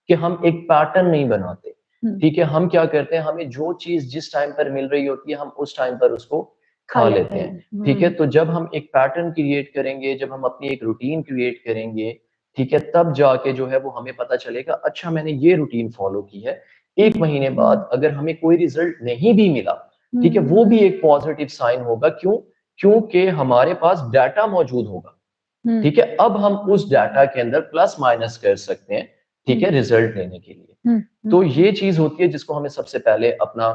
कि हम एक पैटर्न नहीं बनाते, ठीक है। हम क्या करते हैं, हमें जो चीज जिस टाइम पर मिल रही होती है हम उस टाइम पर उसको खा लेते हैं, ठीक है। तो जब हम एक पैटर्न क्रिएट करेंगे, जब हम अपनी एक रूटीन क्रिएट करेंगे, ठीक है, तब जाके जो है वो हमें पता चलेगा, अच्छा मैंने ये रूटीन फॉलो की है। एक महीने बाद अगर हमें कोई रिजल्ट नहीं भी मिला, ठीक है, वो भी एक पॉजिटिव साइन होगा। क्यों? क्योंकि हमारे पास डाटा मौजूद होगा, ठीक है। अब हम उस डाटा के अंदर प्लस माइनस कर सकते हैं, ठीक है, रिजल्ट लेने के लिए। तो ये चीज होती है जिसको हमें सबसे पहले अपना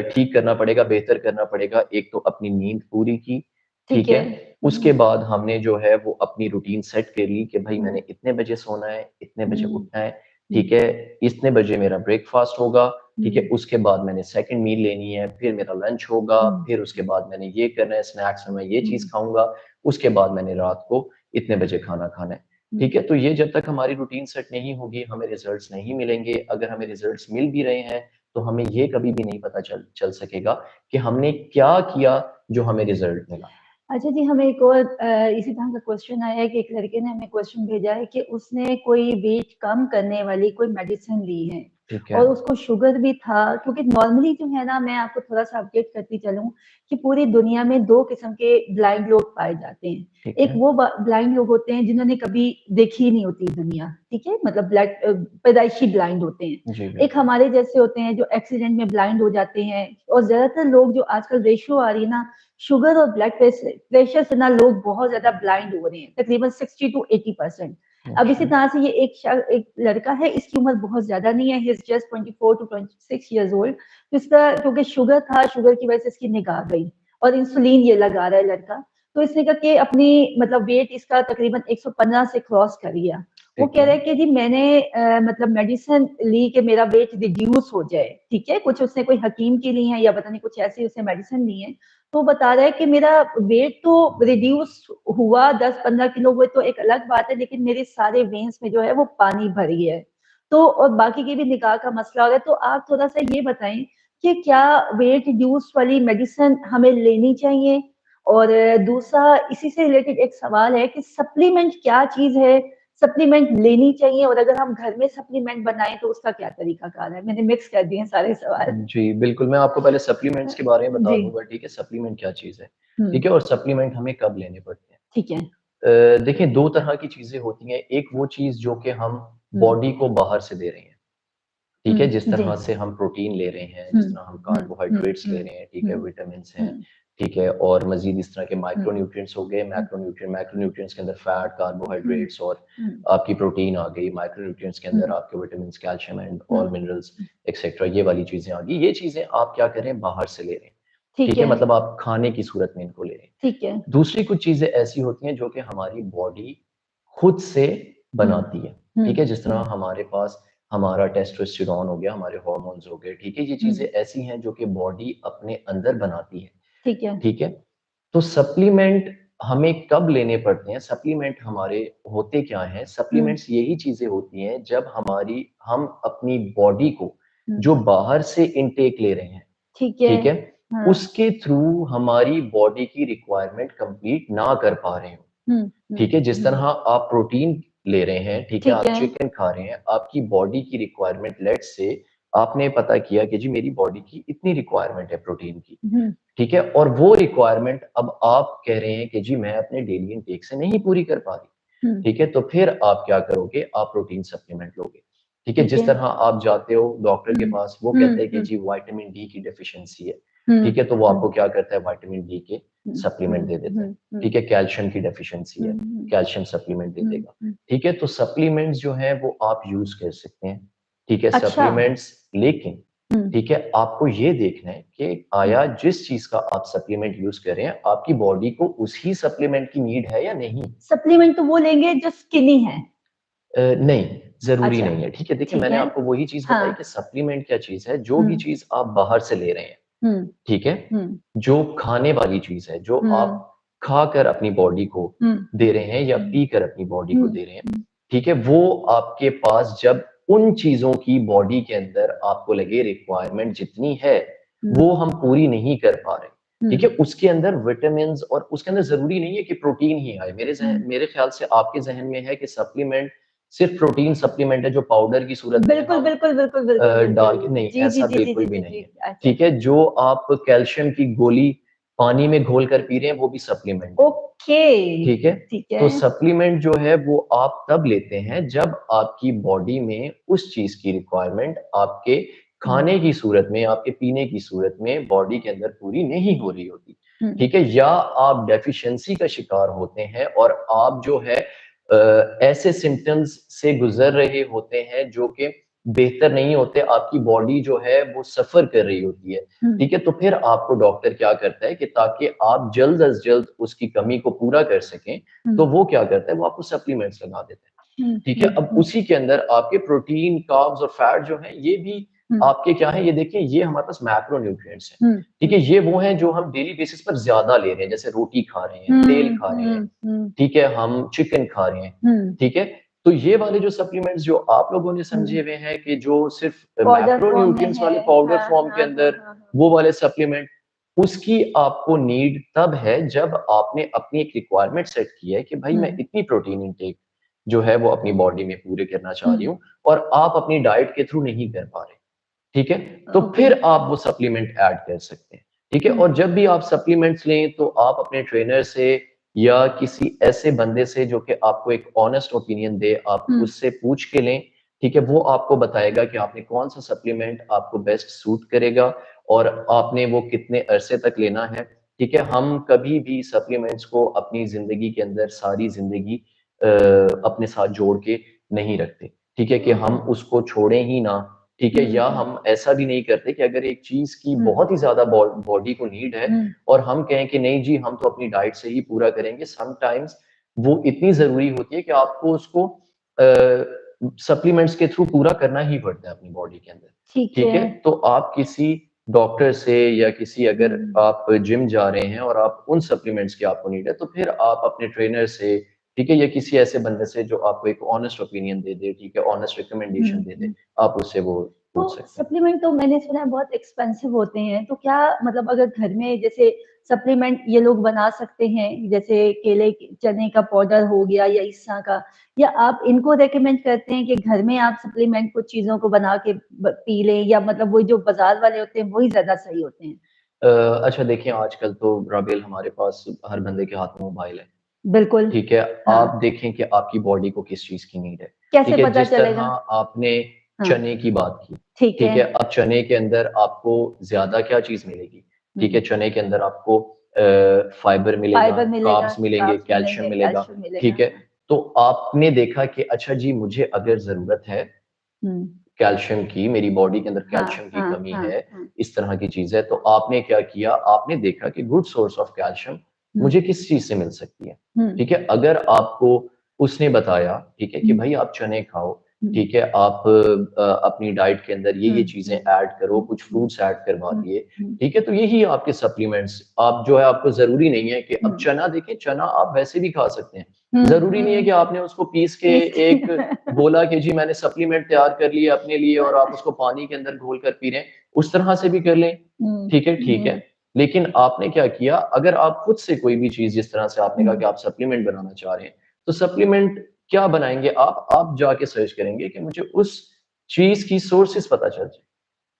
ठीक करना पड़ेगा, बेहतर करना पड़ेगा। एक तो अपनी नींद पूरी की, ठीक है। उसके बाद हमने जो है वो अपनी रूटीन सेट कर ली कि भाई मैंने इतने बजे सोना है, इतने बजे उठना है, ठीक है, इतने बजे मेरा ब्रेकफास्ट होगा, ठीक है। उसके बाद मैंने सेकंड मील लेनी है, फिर मेरा लंच होगा, फिर उसके बाद मैंने ये करना है, स्नैक्स में मैं ये चीज खाऊंगा, उसके बाद मैंने रात को इतने बजे खाना खाना है, ठीक है। तो ये जब तक हमारी रूटीन सेट नहीं होगी हमें रिजल्ट्स नहीं मिलेंगे। अगर हमें रिजल्ट्स मिल भी रहे हैं तो हमें ये कभी भी नहीं पता चल सकेगा कि हमने क्या किया जो हमें रिजल्ट मिला। अच्छा जी, हमें एक और इसी तरह का क्वेश्चन आया है कि एक लड़के ने हमें क्वेश्चन भेजा है कि उसने कोई वेट कम करने वाली कोई मेडिसिन ली है, ठीक और है, उसको शुगर भी था, क्योंकि नॉर्मली जो है ना, मैं आपको थोड़ा सा अपडेट करती चलूं कि पूरी दुनिया में 2 किस्म के ब्लाइंड लोग पाए जाते हैं। ठीक एक है। वो ब्लाइंड लोग होते हैं जिन्होंने कभी देखी ही नहीं होती दुनिया, ठीक है, मतलब पैदाइशी ब्लाइंड होते हैं। जी, एक बिल्कुल। हमारे जैसे होते हैं जो एक्सीडेंट में ब्लाइंड हो जाते हैं। और ज्यादातर लोग जो आजकल रेशियो आ रही है ना, शुगर और ब्लड प्रेशर से ना लोग बहुत ज्यादा ब्लाइंड हो रहे हैं, तकरीबन 60 to 80%। अब इसी अच्छा, तरह से ये एक लड़का है, इसकी उम्र बहुत ज्यादा नहीं है, he is just 24 to 26 years old। तो इसका क्योंकि शुगर था, शुगर की वजह से इसकी निगाह गई और इंसुलिन ये लगा रहा है लड़का। तो इसने कहा कि अपनी मतलब वेट इसका तकरीबन 115 से क्रॉस कर लिया। वो ठीक कह है। रहा है कि जी मैंने मतलब मेडिसिन ली कि मेरा वेट रिड्यूस हो जाए, ठीक है, कुछ उसने कोई हकीम की ली है या पता नहीं कुछ ऐसी उसने मेडिसिन ली है। तो बता रहा है कि मेरा वेट तो रिड्यूस हुआ, 10-15 किलो हुए तो एक अलग बात है, लेकिन मेरे सारे वेन्स में जो है वो पानी भर गया है। तो और बाकी की भी निगाह का मसला हो रहा है। तो आप थोड़ा सा ये बताएं कि क्या वेट रिड्यूस वाली मेडिसिन हमें लेनी चाहिए? और दूसरा इसी से रिलेटेड एक सवाल है कि सप्लीमेंट क्या चीज है, सप्लीमेंट लेनी चाहिए, और अगर हम घर में सप्लीमेंट बनाएं तो उसका क्या तरीकाकार है? मैंने मिक्स कर दिए सारे सवाल। जी, बिल्कुल, मैं आपको पहले सप्लीमेंट्स के बारे में बता जी। दूँगा, ठीक है? सप्लीमेंट क्या चीज़ है, हम्म। ठीक है? और सप्लीमेंट हमें कब लेने पड़ते हैं। ठीक है। देखिए 2 तरह की चीज़ें होती हैं, एक वो चीज़ जो कि हम हम्म। बॉडी को बाहर से दे रहे हैं, ठीक है? जिस जी। तरह से हम प्रोटीन ले रहे हैं, जिस हम्म। तरह हम हम्म। हम्म। कार्बोहाइड्रेट्स ले हम्म। रहे हैं, ठीक है? हम्म। विटामिन्स हैं, हम्म। ठीक है? और मज़ीद इस तरह के हम्म। माइक्रोन्यूट्रिएंट्स हो गए, हम्म। मैक्रोन्यूट्रिएंट्स के अंदर फैट, हम्म। कार्बोहाइड्रेट्स और हम्म। आपकी प्रोटीन आ गई, माइक्रोन्यूट्रिएंट्स के अंदर हम्म। आपके vitamins, calcium and hmm. All minerals etcetera ये वाली चीज़ें आ गई। ये चीज़ें आप क्या करें बाहर से ले रहे हैं, ठीक ठीक है? है। मतलब आप खाने की सूरत में इनको ले रहे हैं। ठीक है। दूसरी कुछ चीज़ें ऐसी होती हैं जो कि हमारी बॉडी खुद से हम्म। बनाती है, हम्म। ठीक है? जिस तरह हम्म। हमारे पास हमारा टेस्टोस्टेरोन हो गया, हमारे हार्मोन्स हो गए, ठीक है? ये चीज़ें हम्म। ऐसी हैं जो कि बॉडी अपने अंदर बनाती है, ठीक है। ठीक है? तो सप्लीमेंट हमें कब लेने पड़ते हैं? सप्लीमेंट हमारे होते क्या हैं? हम्म। सप्लीमेंट्स यही चीज़ें होती हैं जब हम अपनी बॉडी को हम्म। जो बाहर से इनटेक ले रहे हैं, ठीक है। ठीक है? हाँ। उसके थ्रू हमारी बॉडी की रिक्वायरमेंट कंप्लीट ना कर पा रहे हो, हम्म। ठीक है? जिस हम्म। तरह आप प्रोटीन ले रहे हैं, ठीक है? ठीक आप है। चिकन खा रहे हैं, आपकी बॉडी की रिक्वायरमेंट लेट्स से आपने पता किया कि जी मेरी बॉडी की इतनी रिक्वायरमेंट है प्रोटीन की, हम्म। ठीक है? और वो रिक्वायरमेंट अब आप कह रहे हैं कि जी मैं अपने डेली इनटेक से नहीं पूरी कर पा रही, हम्म। ठीक है? तो फिर आप क्या करोगे? आप प्रोटीन सप्लीमेंट लोगे, ठीक है? ठीक जिस है। तरह आप जाते हो डॉक्टर के हम्म। पास, वो हम्म। कहते हैं कि हम्म। जी विटामिन डी की डेफिशिएंसी है, हम्म। ठीक है? तो वो हम्म। आपको क्या करता है विटामिन डी के हम्म। सप्लीमेंट हम्म। दे देता है, हम्म। हम्म। ठीक है? कैल्शियम की डेफिशिएंसी है, हम्म। कैल्शियम सप्लीमेंट दे हम्म। देगा, ठीक है? तो सप्लीमेंट्स जो हैं वो आप यूज़ कर सकते हैं, ठीक है? अच्छा। सप्लीमेंट्स लेकिन हम्म। ठीक है, आपको ये देखना है कि आया जिस चीज़ का आप सप्लीमेंट यूज़ कर रहे हैं, आपकी बॉडी को उसी सप्लीमेंट की नीड है या नहीं? सप्लीमेंट तो वो लेंगे जो स्किनी है। नहीं, ज़रूरी अच्छा। नहीं है, ठीक है? देखिए, ठीक मैंने है। आपको वही चीज़ हाँ। बताई कि सप्लीमेंट क्या चीज़ है, जो भी हम्म। चीज़ आप बाहर से ले रहे हैं, हम्म। ठीक है? हम्म। जो खाने वाली चीज़ है, जो हम्म। आप खाकर अपनी बॉडी को हम्म। दे रहे हैं या हम्म। पीकर अपनी बॉडी को हम्म। दे रहे हैं, ठीक है? वो आपके पास जब उन चीज़ों की बॉडी के अंदर आपको लगे रिक्वायरमेंट जितनी है, हम्म। वो हम पूरी नहीं कर पा रहे, ठीक है? हम्म। उसके अंदर विटामिन्स और उसके अंदर ज़रूरी नहीं है कि प्रोटीन ही आए। हम्म। मेरे ख़्याल से आपके ज़हन में है कि सप्लीमेंट सिर्फ़ प्रोटीन सप्लीमेंट है जो पाउडर की सूरत में बिल्कुल हम बिल्कुल बिल्कुल बिल्कुल बिल्कुल। डाल के नहीं, जी जी ऐसा जी जी बिल्कुल जी भी जी नहीं जी। है, अच्छा। ठीक है? जो आप कैल्शियम की गोली पानी में घोल कर पी रहे हैं, वो भी सप्लीमेंट है, ओके। ठीक है? ठीक है। तो सप्लीमेंट जो है वो आप तब लेते हैं जब आपकी बॉडी में उस चीज़ की रिक्वायरमेंट आपके हम्म। खाने की सूरत में, आपके पीने की सूरत में बॉडी के अंदर पूरी नहीं हो रही होती, हम्म। ठीक है? या आप डेफिशिएंसी का शिकार होते हैं और आप जो है ऐसे सिम्पटम्स से गुज़र रहे होते हैं जो कि बेहतर नहीं होते, आपकी बॉडी जो है वो सफ़र कर रही होती है, हम्म। ठीक है? तो फिर आपको डॉक्टर क्या करता है कि ताकि आप जल्द अज़ जल्द उसकी कमी को पूरा कर सकें, तो हम्म। वो क्या करता है, वो आपको सप्लीमेंट्स लगा देता है, हम्म। ठीक है? हम्म। अब उसी के अंदर आपके प्रोटीन, कार्ब्स और फैट जो हैं, ये भी हम्म। आपके क्या हैं, ये देखिए ये हमारे पास मैक्रोन्यूट्रिएंट्स हैं, हम्म। ठीक है? ये वो हैं जो हम डेली बेसिस पर ज़्यादा ले रहे हैं, जैसे रोटी खा रहे हैं, तेल हम्म। खा रहे हैं, हम्म। हम्म। ठीक है? हम चिकन खा रहे हैं, हम्म। ठीक है? तो ये वाले जो सप्लीमेंट्स जो आप लोगों ने समझे हम्म। हुए हैं कि जो सिर्फ़ पाउडर फॉर्म में मैक्रोन्यूट्रिएंट्स है। वाले पाउडर हाँ फॉर्म के हाँ हाँ अंदर हाँ हाँ। वो वाले सप्लीमेंट, उसकी आपको नीड तब है जब आपने अपनी एक रिक्वायरमेंट सेट की है कि भाई मैं हम्म। इतनी प्रोटीन इनटेक जो है वो अपनी बॉडी में पूरे करना चाह रही हूँ और आप अपनी डाइट के थ्रू नहीं कर पा रहे, ठीक है, तो ओके। फिर आप वो सप्लीमेंट ऐड कर सकते हैं, ठीक है। और जब भी आप सप्लीमेंट्स लें तो आप अपने ट्रेनर से या किसी ऐसे बंदे से जो कि आपको एक ऑनेस्ट ओपिनियन दे, आप उससे पूछ के लें, ठीक है। वो आपको बताएगा कि आपने कौन सा सप्लीमेंट आपको बेस्ट सूट करेगा और आपने वो कितने अरसे तक लेना है, ठीक है। हम कभी भी सप्लीमेंट्स को अपनी जिंदगी के अंदर सारी जिंदगी अपने साथ जोड़ के नहीं रखते, ठीक है, कि हम उसको छोड़ें ही ना, ठीक है। या हम ऐसा भी नहीं करते कि अगर एक चीज की बहुत ही ज्यादा बॉडी को नीड है और हम कहें कि नहीं जी हम तो अपनी डाइट से ही पूरा करेंगे, समटाइम्स वो इतनी जरूरी होती है कि आपको उसको सप्लीमेंट्स के थ्रू पूरा करना ही पड़ता है अपनी बॉडी के अंदर, ठीक है। तो आप किसी डॉक्टर से या किसी, अगर आप जिम जा रहे हैं और आप उन सप्लीमेंट्स की आपको नीड है, तो फिर आप अपने ट्रेनर से, ठीक है, या किसी ऐसे बंदे से जो आपको एक ऑनेस्ट ओपिनियन दे दे, ठीक है, ऑनेस्ट रिकमेंडेशन दे दे, आप उससे वो तो पूछ सकते हैं। सप्लीमेंट तो मैंने सुना है बहुत एक्सपेंसिव होते हैं, तो क्या मतलब अगर घर में जैसे सप्लीमेंट ये लोग बना सकते हैं, जैसे चने का पाउडर हो गया या इस का, या आप इनको रेकमेंड करते हैं कि घर में आप सप्लीमेंट कुछ चीजों को बना के पी लें, या मतलब वो जो बाजार वाले होते हैं वही ज्यादा सही होते हैं? अच्छा देखिए, आजकल तो राबेल हमारे पास हर बंदे के हाथ में मोबाइल है, बिल्कुल। ठीक है। हाँ। आप देखें कि आपकी बॉडी को किस चीज की नीड है, कैसे ठीक है। पता जिस तरह चलेगा? आपने हाँ। चने की बात की, ठीक ठीक है। है, अब चने के अंदर आपको ज्यादा क्या चीज मिलेगी, ठीक है। चने के अंदर आपको फाइबर मिलेगा, फाइबर मिलेगा, कार्ब्स मिलेंगे, कार्ब्स कैल्शियम मिलेंगे, मिलेगा, कैल्शियम मिलेगा। ठीक है। तो आपने देखा कि अच्छा जी मुझे अगर जरूरत है हम्म। कैल्शियम की, मेरी बॉडी के अंदर हाँ, कैल्शियम की हाँ, कमी हाँ, है, हाँ। इस तरह की चीज है, तो आपने क्या किया, आपने देखा कि गुड सोर्स ऑफ कैल्शियम मुझे किस चीज से मिल सकती है, ठीक है। अगर आपको उसने बताया, ठीक है, कि भाई आप चने खाओ, ठीक है, आप अपनी डाइट के अंदर ये चीजें ऐड करो, कुछ फ्रूट्स ऐड करवा दिए, ठीक है, तो यही आपके सप्लीमेंट्स। आप जो है, आपको जरूरी नहीं है कि अब चना, देखें चना आप वैसे भी खा सकते हैं, जरूरी नहीं है कि आपने उसको पीस के एक बोला कि जी मैंने सप्लीमेंट तैयार कर लिया अपने लिए और आप उसको पानी के अंदर घोल कर पी रहे हैं, उस तरह से भी कर लें, ठीक है, ठीक है। लेकिन आपने क्या किया, अगर आप खुद से कोई भी चीज, जिस तरह से आपने कहा कि आप सप्लीमेंट बनाना चाह रहे हैं, तो सप्लीमेंट क्या बनाएंगे आप जाके सर्च करेंगे कि मुझे उस चीज की सोर्सेस पता चल जाए,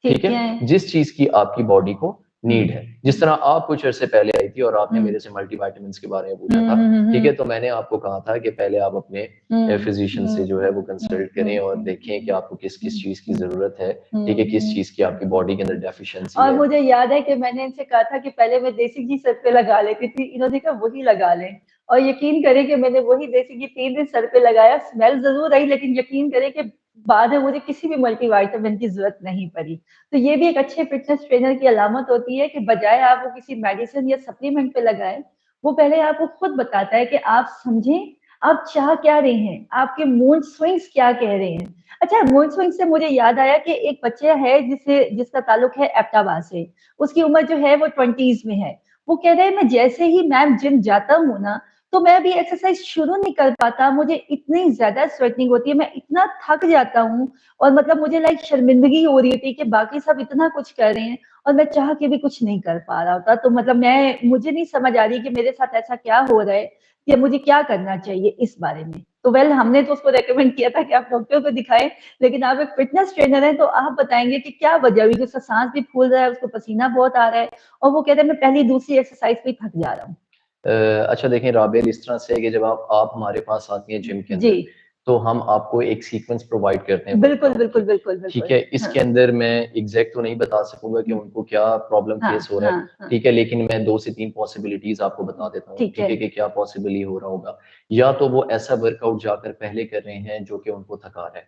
ठीक ठीक है, है। जिस चीज की आपकी बॉडी को नीड है। जिस तरह आप कुछ अरसे पहले आई थी और आपने मेरे से मल्टीविटामिन्स के बारे में पूछा था, ठीक है, तो मैंने आपको कहा था कि पहले आप अपने फिजिशियन से जो है वो कंसल्ट करें और देखें कि आपको किस किस चीज की जरूरत है, ठीक है, किस चीज की आपकी बॉडी के अंदर डेफिशिएंसी और है। मुझे याद है कि मैंने इनसे कहा था कि पहले मैं देसी घी सर पे लगा लेती थी, इन्होंने कहा वही लगा लें, और यकीन करें कि मैंने वही देसी घी 3 दिन सर पे लगाया, स्मेल जरूर आई, लेकिन यकीन करें कि बाद में मुझे किसी भी मल्टीविटामिन की जरूरत नहीं पड़ी। तो ये भी एक अच्छे फिटनेस ट्रेनर की अलामत होती है कि बजाय आप वो किसी मेडिसिन या सप्लीमेंट पे लगाए, वो पहले आपको खुद बताता है कि आप समझें आप चाह क्या रहे हैं, आपके मूड स्विंग्स क्या कह रहे हैं। अच्छा, मूड स्विंग से मुझे याद आया कि एक बच्चा है जिसका ताल्लुक है एबटाबाद से, उसकी उम्र जो है वो 20s में है। वो कह रहे हैं मैं जैसे ही मैम जिम जाता हूँ ना, तो मैं अभी एक्सरसाइज शुरू नहीं कर पाता, मुझे इतनी ज्यादा स्वेटिंग होती है, मैं इतना थक जाता हूँ, और मतलब मुझे लाइक शर्मिंदगी हो रही थी कि बाकी सब इतना कुछ कर रहे हैं और मैं चाह के भी कुछ नहीं कर पा रहा होता। तो मतलब मुझे नहीं समझ आ रही कि मेरे साथ ऐसा क्या हो रहा है, कि मुझे क्या करना चाहिए इस बारे में। तो वेल, हमने तो उसको रेकमेंड किया था कि आप डॉक्टर को दिखाएं, लेकिन आप एक फिटनेस ट्रेनर हैं, तो आप बताएंगे कि क्या वजह हुई कि उसका सांस भी फूल रहा है, उसको पसीना बहुत आ रहा है, और वो कह रहे हैं मैं पहली दूसरी एक्सरसाइज पे थक जा रहा हूँ। अच्छा देखें राबेल, इस तरह से है कि जब आप हमारे पास आती हैं जिम के जी। अंदर, तो हम आपको एक सीक्वेंस प्रोवाइड करते हैं बिल्कुल, वर्कआउट बिल्कुल, की, बिल्कुल, ठीक बिल्कुल। है। हाँ, इसके अंदर मैं एग्जैक्ट तो नहीं बता सकूंगा कि उनको क्या प्रॉब्लम हाँ, फेस हो रहा है, हाँ, हाँ। ठीक है, लेकिन मैं 2 से 3 पॉसिबिलिटीज आपको बता देता हूँ, ठीक ठीक है। है, कि क्या पॉसिबली हो रहा होगा। या तो वो ऐसा वर्कआउट जाकर पहले कर रहे हैं जो कि उनको थका रहा है,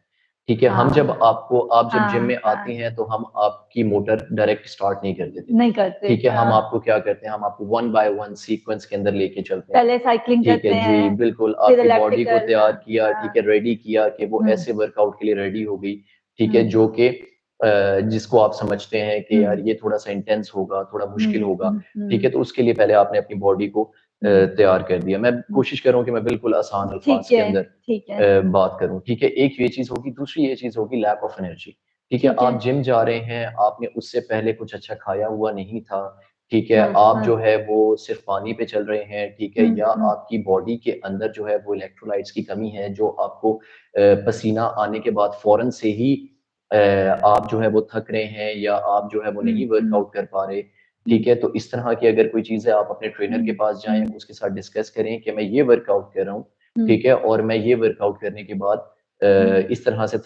ठीक है। आप जब जिम में हाँ, आती हाँ। हैं तो हम आपकी मोटर डायरेक्ट स्टार्ट नहीं कर देते, नहीं करते, ठीक है। हम हाँ। आपको क्या करते हैं, हम आपको वन बाय वन सीक्वेंस के अंदर लेके चलते हैं, पहले साइक्लिंग ठीक है करते जी, हैं, बिल्कुल। फिर आपकी बॉडी को इलेक्ट्रिकल, हाँ, तैयार किया, हाँ। ठीक है, रेडी किया कि वो हुँ, ऐसे वर्कआउट के लिए रेडी हो गई, ठीक है, हुँ, जो कि जिसको आप समझते हैं कि यार हुँ, ये थोड़ा सा इंटेंस होगा, थोड़ा हुँ, मुश्किल होगा, हुँ, ठीक है। हुँ, तो उसके लिए पहले आपने अपनी बॉडी को हुँ, तैयार कर दिया। मैं हुँ। कोशिश कर रहा हूँ कि मैं बिल्कुल आसान अल्फाज ठीक के है, अंदर ठीक है, बात करूँ, ठीक है। एक ये चीज होगी, दूसरी ये चीज होगी लैक ऑफ एनर्जी, ठीक है। ठीक है। आप जिम जा रहे हैं, आपने उससे पहले कुछ अच्छा खाया हुआ नहीं था, ठीक है, हाँ, आप हाँ। जो है वो सिर्फ पानी पे चल रहे हैं, ठीक है, या आपकी बॉडी के अंदर जो है वो इलेक्ट्रोलाइट्स की कमी है, जो आपको पसीना आने के बाद फौरन से ही आप जो है वो थक रहे हैं, या आप जो है वो नहीं वर्कआउट कर पा रहे, ठीक है, तो इस तरह की अगर कोई चीज़ है, आप अपने ट्रेनर के पास जाएँ, उसके साथ डिस्कस करें कि मैं ये वर्कआउट कर रहा हूँ, ठीक है, और मैं ये वर्कआउट करने के बाद इस तरह से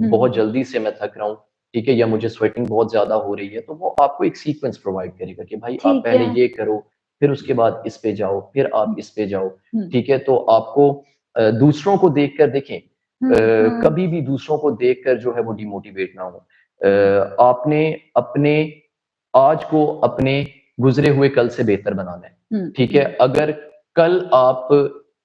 बहुत जल्दी से मैं थक रहा हूँ, ठीक है, या मुझे स्वेटिंग बहुत ज़्यादा हो रही है, तो वो आपको एक सीक्वेंस प्रोवाइड करेगा कि भाई आप ठीक पहले है। ये करो, फिर उसके बाद इस पे जाओ, फिर आप इस पे जाओ, हुँ, ठीक है, तो आपको दूसरों को देखकर देखें, कभी भी दूसरों को देखकर जो है वो डिमोटिवेट ना हो। आपने अपने आज को अपने गुज़रे हुए कल से बेहतर बनाना है, हुँ, ठीक है? अगर कल आप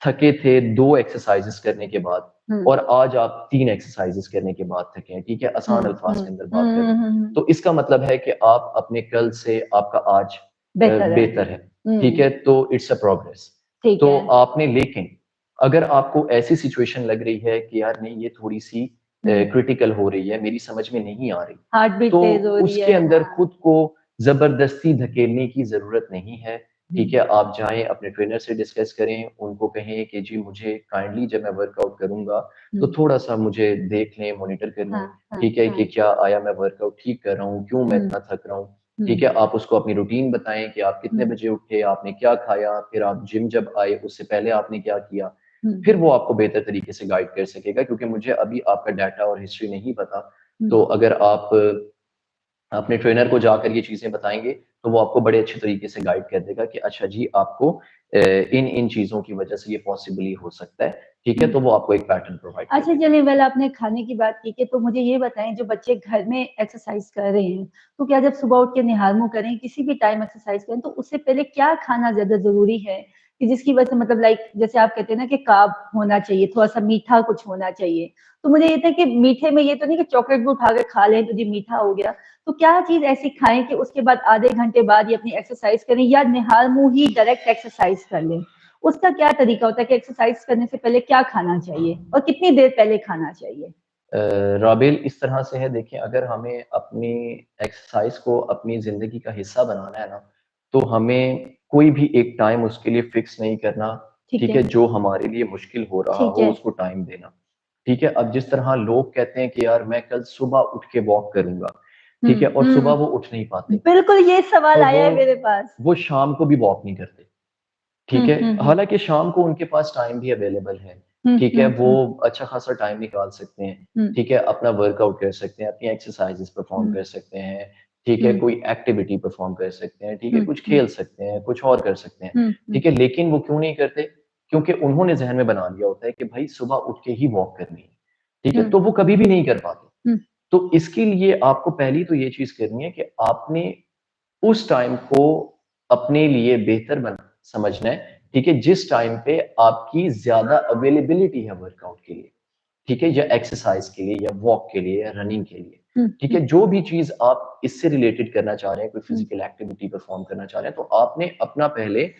थके थे 2 एक्सरसाइज़ेज़ करने के बाद हुँ, और आज आप 3 एक्सरसाइज़ेज़ करने के बाद थके हैं, ठीक है? हुँ, आसान अल्फाज़ हुँ, के अंदर बात कर रहे हुँ, हैं। हुँ, हुँ। तो इसका मतलब है कि आप अपने कल से आपका आज बेहतर है। बेहतर है, ठीक हुँ, है? तो इट्स अ प्रोग्रेस। ठीक तो है। आपने लेकिन अगर आपको ऐसी सिचुएशन लग रही है कि यार नहीं ये थोड़ी-सी हुँ, क्रिटिकल हो रही है, मेरी समझ में नहीं आ रही, हार्ट बीट तो तेज़ हो रही उसके है। अंदर हाँ। खुद को ज़बरदस्ती धकेलने की ज़रूरत नहीं है, ठीक हुँ, है? आप जाएँ अपने ट्रेनर से डिस्कस करें, उनको कहें कि जी मुझे काइंडली जब मैं वर्कआउट करूँगा, तो हुँ, थोड़ा-सा मुझे देख लें, मॉनिटर कर हाँ, लें, हाँ, ठीक है? कि हाँ। क्या आया मैं वर्कआउट ठीक कर रहा हूँ, क्यों मैं हुँ, इतना थक रहा हूँ, हुँ, ठीक है? आप उसको अपनी रूटीन बताएँ कि आप कितने हुँ, बजे उठे, आपने क्या खाया, फिर आप जिम जब आए, उससे पहले आपने क्या किया, हुँ, फिर वो आपको बेहतर तरीके से गाइड कर सकेगा क्योंकि मुझे अभी आपका डाटा और हिस्ट्री नहीं पता। हुँ। तो अगर आप अपने ट्रेनर को जाकर ये चीज़ें बताएँगे, तो वो आपको बड़े अच्छे तरीके से गाइड कर देगा कि अच्छा जी आपको इन-इन चीज़ों की वज़ह से ये पॉसिबली हो सकता है, ठीक है? हुँ। तो वो आपको एक पैटर्न प्रोवाइड कर अच्छा देगा। चलिए वेल आपने खाने की बात की कि तो मुझे ये बताएँ जो बच्चे घर में एक्सरसाइज़ कर रहे हैं, तो क्या जब सुबह उठ के निहार-मुँह करें, किसी भी टाइम एक्सरसाइज़ करें, तो उससे पहले क्या खाना ज़्यादा ज़रूरी है? कि जिसकी वजह से मतलब लाइक जैसे आप कहते हैं ना कि कार्ब होना चाहिए, थोड़ा-सा मीठा कुछ होना चाहिए। तो मुझे ये था कि मीठे में ये तो नहीं कि चॉकलेट भी उठा के खा लें तो जी मीठा हो गया। तो क्या चीज़ ऐसी खाएँ कि उसके बाद आधे घंटे बाद ये अपनी एक्सरसाइज़ करें या निहार-मुँह ही डायरेक्ट एक्सरसाइज़ कर लें? उसका क्या तरीका होता है कि एक्सरसाइज करने से पहले क्या खाना चाहिए और कितनी देर पहले खाना चाहिए? राबिल इस तरह से है देखिए अगर हमें अपनी एक्सरसाइज़ को अपनी ज़िंदगी का हिस्सा बनाना है ना, तो हमें कोई भी एक टाइम उसके लिए फ़िक्स नहीं करना, ठीक ठीक है, है? जो हमारे लिए मुश्किल हो रहा ठीक हो है। उसको टाइम देना, ठीक है? अब जिस तरह लोग कहते हैं कि यार मैं कल सुबह उठ के वॉक करूँगा, हुँ, ठीक है? और सुबह हुँ। वो उठ नहीं पाते, बिल्कुल ये सवाल तो आया है मेरे पास। वो शाम को भी वॉक नहीं करते। हुँ, ठीक है? हुँ, हुँ। हालाँकि शाम को उनके पास टाइम भी अवेलेबल है, हुँ, ठीक है? हुँ, वो हुँ, अच्छा खासा टाइम निकाल सकते हैं, हुँ, ठीक है? अपना वर्कआउट कर सकते हैं, अपनी एक्सरसाइज़ेज़ परफ़ॉर्म हुँ, कर सकते हैं, ठीक है? हुँ, कोई एक्टिविटी परफ़ॉर्म कर सकते हैं, ठीक है? हुँ, कुछ हुँ, खेल सकते हैं, कुछ और कर सकते हैं, हुँ, हुँ, ठीक है? लेकिन वो क्यों नहीं करते? क्योंकि उन्होंने ज़हन में बना लिया होता है कि भाई सुबह उठ के ही वॉक करनी है, ठीक है? हुँ, तो वो कभी भी नहीं कर पाते। हुँ, तो इसके लिए आपको पहली तो ये चीज़ करनी है कि आपने उस टाइम को अपने लिए बेहतर समझना है, ठीक है? जिस टाइम पे आपकी ज़्यादा अवेलेबिलिटी है वर्कआउट के लिए, ठीक है? या एक्सरसाइज़ के लिए या वॉक के लिए या रनिंग के लिए, हुँ, ठीक हुँ, है? जो भी चीज़ आप इससे रिलेटेड करना चाह रहे हैं, कोई हुँ, फिज़िकल एक्टिविटी परफ़ॉर्म करना चाह रहे हैं, तो आपने अपना पहले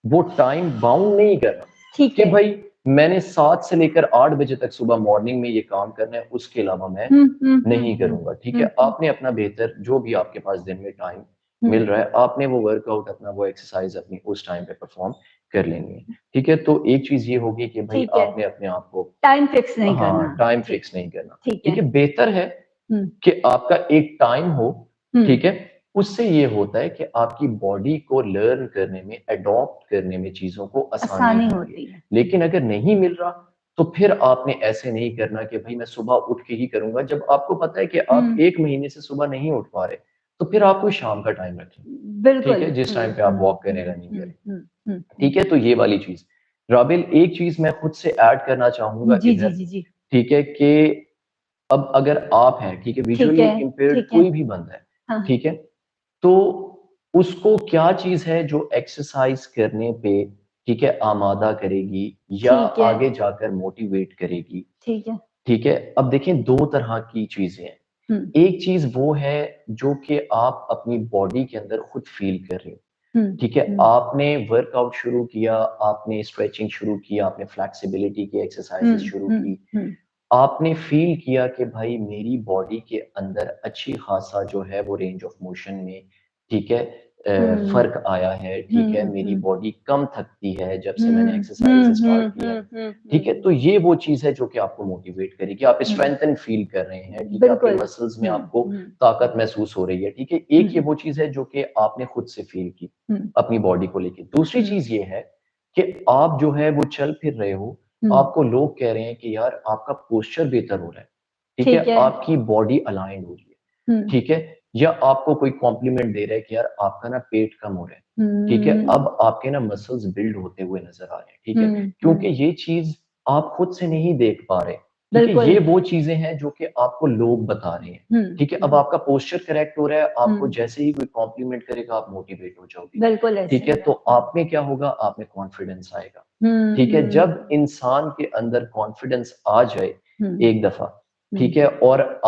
वो टाइम बाउंड नहीं करना ठीक कि है। भई मैंने 7 से लेकर 8 बजे तक सुबह मॉर्निंग में ये काम करना है, उसके अलावा मैं हुँ, हुँ, हुँ, नहीं हुँ, करूँगा, ठीक हुँ, है? हुँ, आपने अपना बेहतर जो भी आपके पास दिन में टाइम हुँ, मिल रहा है, आपने वो वर्कआउट अपना वो एक्सरसाइज़ अपनी उस टाइम पे परफ़ॉर्म कर लेनी है, ठीक है? तो एक चीज़ ये होगी कि भई ठीक है। आपने अपने आप को टाइम फिक्स नहीं हाँ, करना। टाइम ठीक, फिक्स नहीं करना, ठीक ठीक है। है? बेहतर है हुँ, कि आपका एक टाइम हो, हुँ, ठीक है? उससे ये होता है कि आपकी बॉडी को लर्न करने में, एडॉप्ट करने में चीज़ों को आसानी आसानी होती है। होती है। लेकिन अगर नहीं मिल रहा, तो फिर आपने ऐसे नहीं करना कि भई मैं सुबह उठ के ही करूँगा, जब आपको पता है कि आप हुँ, 1 महीने से सुबह नहीं उठ पा रहे, तो फिर आप कोई शाम का टाइम रखें, ठीक बिल्कुल। है? जिस हुँ, टाइम पे आप हुँ, वॉक करें, हुँ, रनिंग हुँ, करें, हुँ, हुँ, हुँ। ठीक है? तो ये वाली चीज़। राबिल एक चीज़ मैं खुद से ऐड करना चाहूँगा जी, जी, इधर, जी, जी। ठीक है? कि अब अगर आप हैं, ठीक है, ठीक विजुअली है, इम्पेयर्ड ठीक है। कोई भी बंदा है, हाँ, ठीक है? तो उसको क्या चीज़ है जो एक्सरसाइज़ करने पे, ठीक है, आमादा करेगी या ठीक है, आगे जाकर मोटिवेट करेगी, ठीक है। ठीक है? अब देखिए 2 तरह की चीज़ें हैं। हुँ, एक चीज़ वो है जो कि आप अपनी बॉडी के अंदर खुद फ़ील कर रहे हो, हुँ, ठीक है? हुँ, आपने वर्कआउट शुरू किया, आपने स्ट्रेचिंग शुरू की, आपने फ्लेक्सिबिलिटी की हुँ, एक्सरसाइज़ेज़ शुरू हुँ, की, हुँ, आपने फ़ील किया कि भाई मेरी बॉडी के अंदर अच्छी ख़ासा जो है वो रेंज ऑफ मोशन में, ठीक है? फर्क आया है, ठीक है, मेरी बॉडी कम थकती है जब से मैंने एक्सरसाइज स्टार्ट किया है, ठीक है। तो ये वो चीज है जो कि आपको मोटिवेट करेगी, आप स्ट्रेंथन फील कर रहे हैं, ठीक है, आपके मसल्स में आपको ताकत महसूस हो रही है, ठीक है। एक ये वो चीज है जो कि आपने खुद से फील की अपनी बॉडी को लेके। दूसरी चीज ये है कि आप जो है वो चल फिर रहे हो, आपको लोग कह रहे हैं कि यार आपका पोस्चर बेहतर हो रहा है, ठीक है, आपकी बॉडी अलाइंड हो रही है, ठीक है, या आपको कोई कॉम्प्लीमेंट दे रहा है कि यार आपका ना पेट कम हो रहा है, ठीक है, अब आपके ना मसल्स बिल्ड होते हुए नजर आ रहे हैं, ठीक है, क्योंकि ये चीज आप खुद से नहीं देख पा रहे, ठीक है। ये वो चीजें हैं जो कि आपको लोग बता रहे हैं, ठीक है। अब आपका पोस्चर करेक्ट हो रहा है, आपको जैसे ही कोई कॉम्प्लीमेंट करेगा आप मोटिवेट हो जाओगे, ठीक है। तो आप में क्या होगा, आप में कॉन्फिडेंस आएगा, ठीक है। जब इंसान के अंदर कॉन्फिडेंस आ जाए एक दफा, ठीक है, और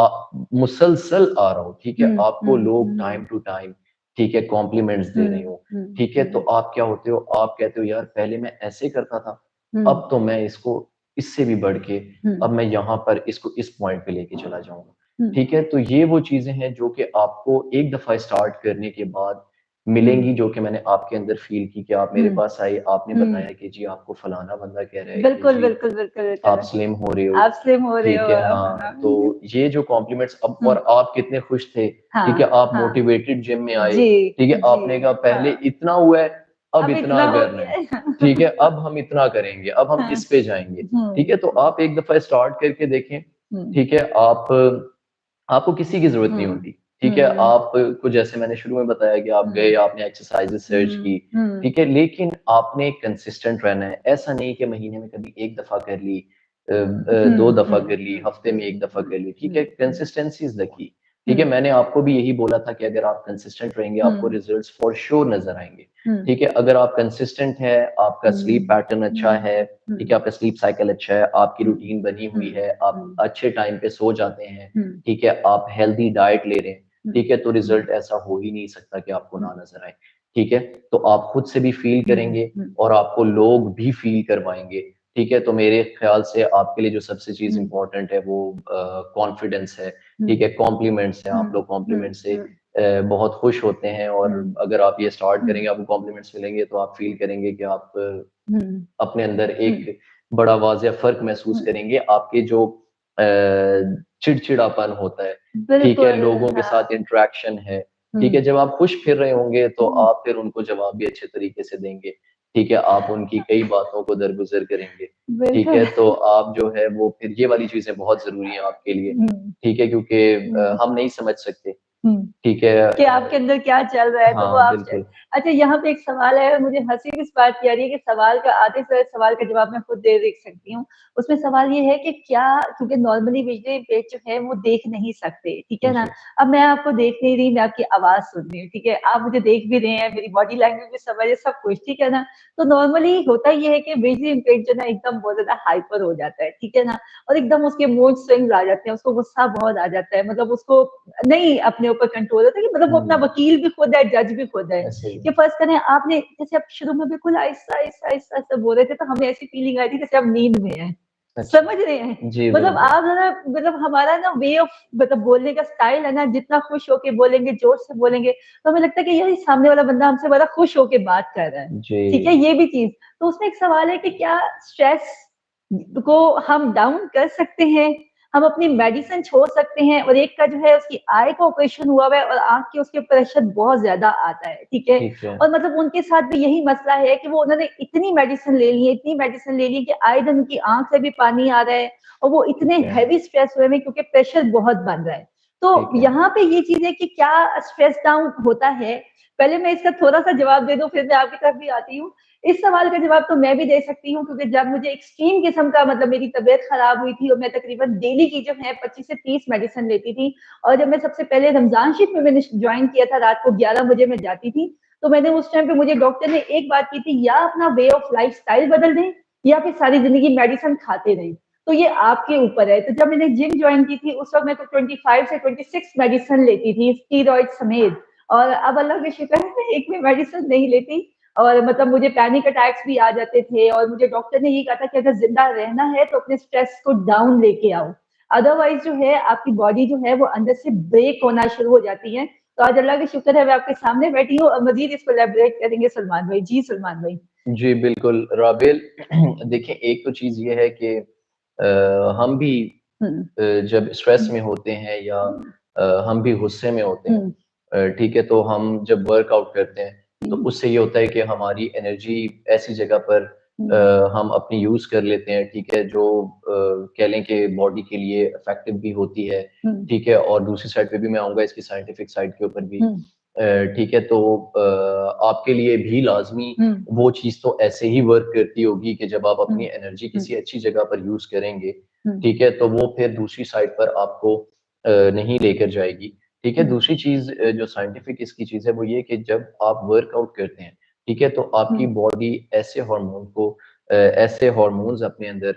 मुसलसल आ रहा हो, ठीक है, आपको लोग टाइम टू टाइम, ठीक है, कॉम्प्लीमेंट्स दे रहे हो, ठीक है, तो आप क्या होते हो, आप कहते हो यार पहले मैं ऐसे करता था, अब तो मैं इसको इससे भी बढ़ के अब मैं यहाँ पर इसको इस पॉइंट पे लेके चला जाऊंगा, ठीक है। तो ये वो चीजें हैं जो कि आपको एक दफा स्टार्ट करने के बाद मिलेंगी, जो कि मैंने आपके अंदर फील की कि आप मेरे पास आए, आपने बताया कि जी आपको फलाना बंदा कह रहा है कि जी आप स्लिम हो रहे हो, ठीक है, हाँ। तो ये जो कॉम्प्लीमेंट्स अब, और आप कितने खुश थे, ठीक है, आप मोटिवेटेड जिम में आए, ठीक है, आपने कहा पहले इतना हुआ है, अब इतना करना है, ठीक है, अब हम इतना करेंगे, अब हम इस पे जाएंगे, ठीक है। तो आप एक दफा स्टार्ट करके देखें, ठीक है, आपको किसी की जरूरत नहीं होती, ठीक है। आपको जैसे मैंने शुरू में बताया कि आप गए, आपने एक्सरसाइजेस सर्च की, ठीक है, लेकिन आपने कंसिस्टेंट रहना है। ऐसा नहीं कि महीने में कभी एक दफा कर ली, 2 दफा कर ली, हफ्ते में एक दफा कर ली, ठीक है। कंसिस्टेंसी इज द की, ठीक है। मैंने आपको भी यही बोला था कि अगर आप कंसिस्टेंट रहेंगे आपको रिजल्ट्स फॉर श्योर नजर आएंगे, ठीक है। अगर आप कंसिस्टेंट है, आपका स्लीप पैटर्न अच्छा है, ठीक है, आपका स्लीप साइकिल अच्छा है, आपकी रूटीन बनी हुई है, आप अच्छे टाइम पे सो जाते हैं, ठीक है, आप हेल्दी डाइट ले रहे हैं, ठीक है, तो रिजल्ट ऐसा हो ही नहीं सकता कि आपको ना नजर आए, ठीक है। तो आप खुद से भी फील करेंगे और आपको लोग भी फील करवाएंगे, ठीक है। तो मेरे ख्याल से आपके लिए जो सबसे चीज इंपॉर्टेंट है वो कॉन्फिडेंस है, ठीक है, कॉम्प्लीमेंट्स है। आप लोग कॉम्प्लीमेंट से बहुत खुश होते हैं, और अगर आप ये स्टार्ट करेंगे, आपको कॉम्प्लीमेंट्स मिलेंगे, तो आप फील करेंगे कि आप अपने अंदर एक बड़ा वाज़ेह फर्क महसूस करेंगे। आपके जो चिड़चिड़ापन होता है, ठीक है, लोगों के साथ इंटरेक्शन है, ठीक है, जब आप खुश फिर रहे होंगे तो आप फिर उनको जवाब भी अच्छे तरीके से देंगे, ठीक है, आप उनकी कई बातों को दरगुजर करेंगे, ठीक है। तो आप जो है वो फिर ये वाली चीजें बहुत जरूरी है आपके लिए, ठीक है, क्योंकि हम नहीं समझ सकते, ठीक है, कि आपके अंदर क्या चल रहा है, तो वो हाँ, आप बिल्कुल। अच्छा, यहाँ पे एक सवाल है, मुझे हंसी इस बात की आ रही है कि सवाल का आधे से सवाल का जवाब मैं खुद दे देख सकती हूँ। उसमें सवाल ये है कि क्या, क्योंकि नॉर्मली बिजली पेज जो है वो देख नहीं सकते, ठीक है ना। अब मैं आपको देख नहीं रही, मैं आपकी आवाज सुन रही हूँ, ठीक है, आप मुझे देख भी रहे हैं, मेरी बॉडी लैंग्वेज भी समझ है, सब कुछ, ठीक है ना। तो नॉर्मली होता ये है कि बिजली पेज जो ना एकदम बहुत ज्यादा हाइपर हो जाता है, ठीक है ना, और एकदम उसके मूड स्विंग्स आ जाते हैं, उसको गुस्सा बहुत आ जाता है, मतलब उसको नहीं अपने ऊपर कंट्रोल होता, कि मतलब वो अपना वकील भी खुद है, जज भी खुद है। कि फर्स्ट करें, आपने जैसे आप शुरू में बिल्कुल आहिस्ता आहिस्ता आहिस्ता आहिस्ता बोल रहे थे, तो हमें ऐसी फीलिंग आई थी जैसे आप नींद में हैं। समझ रहे हैं, जी, मतलब आप ना, मतलब हमारा ना वे ऑफ मतलब बोलने का स्टाइल है ना, जितना खुश होके बोलेंगे, जोर से बोलेंगे, तो हमें लगता है कि यार सामने वाला बंदा हमसे बड़ा खुश होके बात कर रहा है, ठीक है, ये भी चीज। तो उसमें एक सवाल है कि क्या स्ट्रेस को हम डाउन कर सकते हैं, हम अपनी मेडिसिन छोड़ सकते हैं। और एक का जो है उसकी आई का ऑपरेशन हुआ है और आंख के उसके प्रेशर बहुत ज्यादा आता है, ठीक है, और मतलब उनके साथ भी यही मसला है कि वो उन्होंने इतनी मेडिसिन ले ली है, इतनी मेडिसिन ले ली कि आए दिन उनकी आंख से भी पानी आ रहा है, और वो इतने हैवी स्ट्रेस हुए हैं क्योंकि प्रेशर बहुत बन रहा है। तो यहाँ पे ये चीज है कि क्या स्ट्रेस डाउन होता है। पहले मैं इसका थोड़ा सा जवाब दे दूं, फिर मैं आपकी तरफ भी आती हूँ। इस सवाल का जवाब तो मैं भी दे सकती हूँ, क्योंकि जब मुझे एक्सट्रीम किस्म का मतलब मेरी तबीयत खराब हुई थी और मैं तकरीबन डेली की जो है 25 से 30 मेडिसिन लेती थी, और जब मैं सबसे पहले रमजान शीट में मैंने ज्वाइन किया था, रात को 11 बजे मैं जाती थी, तो मैंने उस टाइम पे मुझे डॉक्टर ने एक बात की थी, या अपना वे ऑफ लाइफ स्टाइल बदल दें या फिर सारी जिंदगी मेडिसिन खाते रहें, तो ये आपके ऊपर है। तो जब मैंने जिम ज्वाइन की थी उस वक्त मैं तो 25 से 26 मेडिसिन लेती थी, स्टीरॉइड समेत, और अब अल्लाह का शुक्र है एक भी मेडिसिन नहीं लेती। और मतलब मुझे पैनिक अटैक्स भी आ जाते थे, और मुझे डॉक्टर ने ये कहा था कि अगर जिंदा रहना है तो अपने स्ट्रेस को डाउन लेके आओ, अदरवाइज जो है आपकी बॉडी जो है वो अंदर से ब्रेक होना शुरू हो जाती है। तो आज अल्लाह का शुक्र है मैं आपके सामने बैठी हूँ और मजीद इसको एलैबोरेट करेंगे सलमान भाई। जी सलमान भाई। जी, बिल्कुल राबेल। देखिए, एक तो चीज़ ये है कि हम भी हम्म, जब स्ट्रेस हम्म, में होते हैं या हम्म, हम भी गुस्से में होते हैं, हम्म, ठीक है, तो हम जब वर्कआउट करते हैं, तो हम्म, उससे ये होता है कि हमारी एनर्जी ऐसी जगह पर हम्म, हम अपनी यूज़ कर लेते हैं, ठीक है, जो कह लें कि बॉडी के लिए इफ़ेक्टिव भी होती है, हम्म, ठीक है, और दूसरी साइड पे भी मैं आऊँगा इसकी साइंटिफिक साइड के ऊपर भी। हम्म, ठीक है, तो आपके लिए भी लाज़मी हम्म, वो चीज़ तो ऐसे ही वर्क करती होगी कि जब आप अपनी हम्म, एनर्जी हम्म, किसी अच्छी जगह पर यूज़ करेंगे, हम्म, ठीक है, तो वो फिर दूसरी साइड पर आपको नहीं लेकर जाएगी, ठीक है। हम्म, दूसरी चीज़ जो साइंटिफिक इसकी चीज़ है वो ये कि जब आप वर्कआउट करते हैं, ठीक है, तो आपकी हम्म, बॉडी ऐसे हार्मोन्स अपने अंदर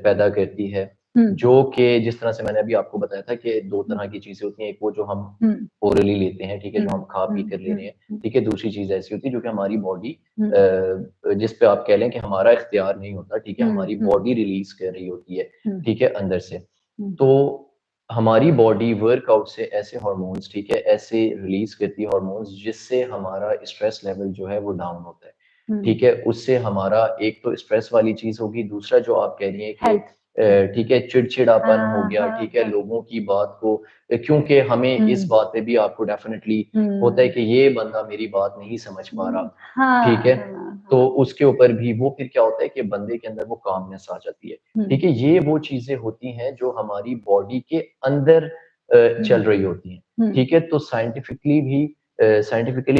पैदा करती है, हम्म, जो कि जिस तरह से मैंने अभी आपको बताया था कि 2 हम्म, तरह की चीज़ें होती हैं, एक वो जो हम हम्म, ओरली लेते हैं, ठीक है, जो हम्म, हम खा पी हम्म, कर ले रहे हैं, हम्म, ठीक है। दूसरी चीज़ ऐसी होती है जो कि हमारी बॉडी हम्म, जिस पे आप कह लें कि हमारा इख्तियार नहीं होता, ठीक है, हम्म, हमारी हम्म, बॉडी रिलीज़ कर रही होती है, हम्म, ठीक है, अंदर से। हम्म, तो हमारी बॉडी वर्कआउट से ऐसे हार्मोन्स, ठीक है, ऐसे रिलीज़ करती है हार्मोन्स जिससे हमारा स्ट्रेस लेवल जो है वो डाउन होता है, हम्म, ठीक है। उससे हमारा एक तो स्ट्रेस वाली चीज़ होगी, दूसरा जो आप कह रही हैं कि हेल्थ। हेल्थ। ठीक है, चिड़चिड़ापन हो हाँ गया, हाँ ठीक है, हाँ। लोगों की बात को क्योंकि हमें इस हम्म, बात पे भी आपको डेफ़िनेटली होता है हम्म, कि ये बंदा मेरी बात नहीं समझ पा रहा, ठीक हाँ है? हाँ तो हाँ। उसके ऊपर भी वो फिर क्या होता है कि बंदे के अंदर वो कामनेस आ जाती है, हम्म, ठीक है? ये वो चीज़ें होती हैं जो हमारी बॉडी के अंदर हम्म, चल रही होती हैं, हम्म, ठीक है? तो साइंटिफिकली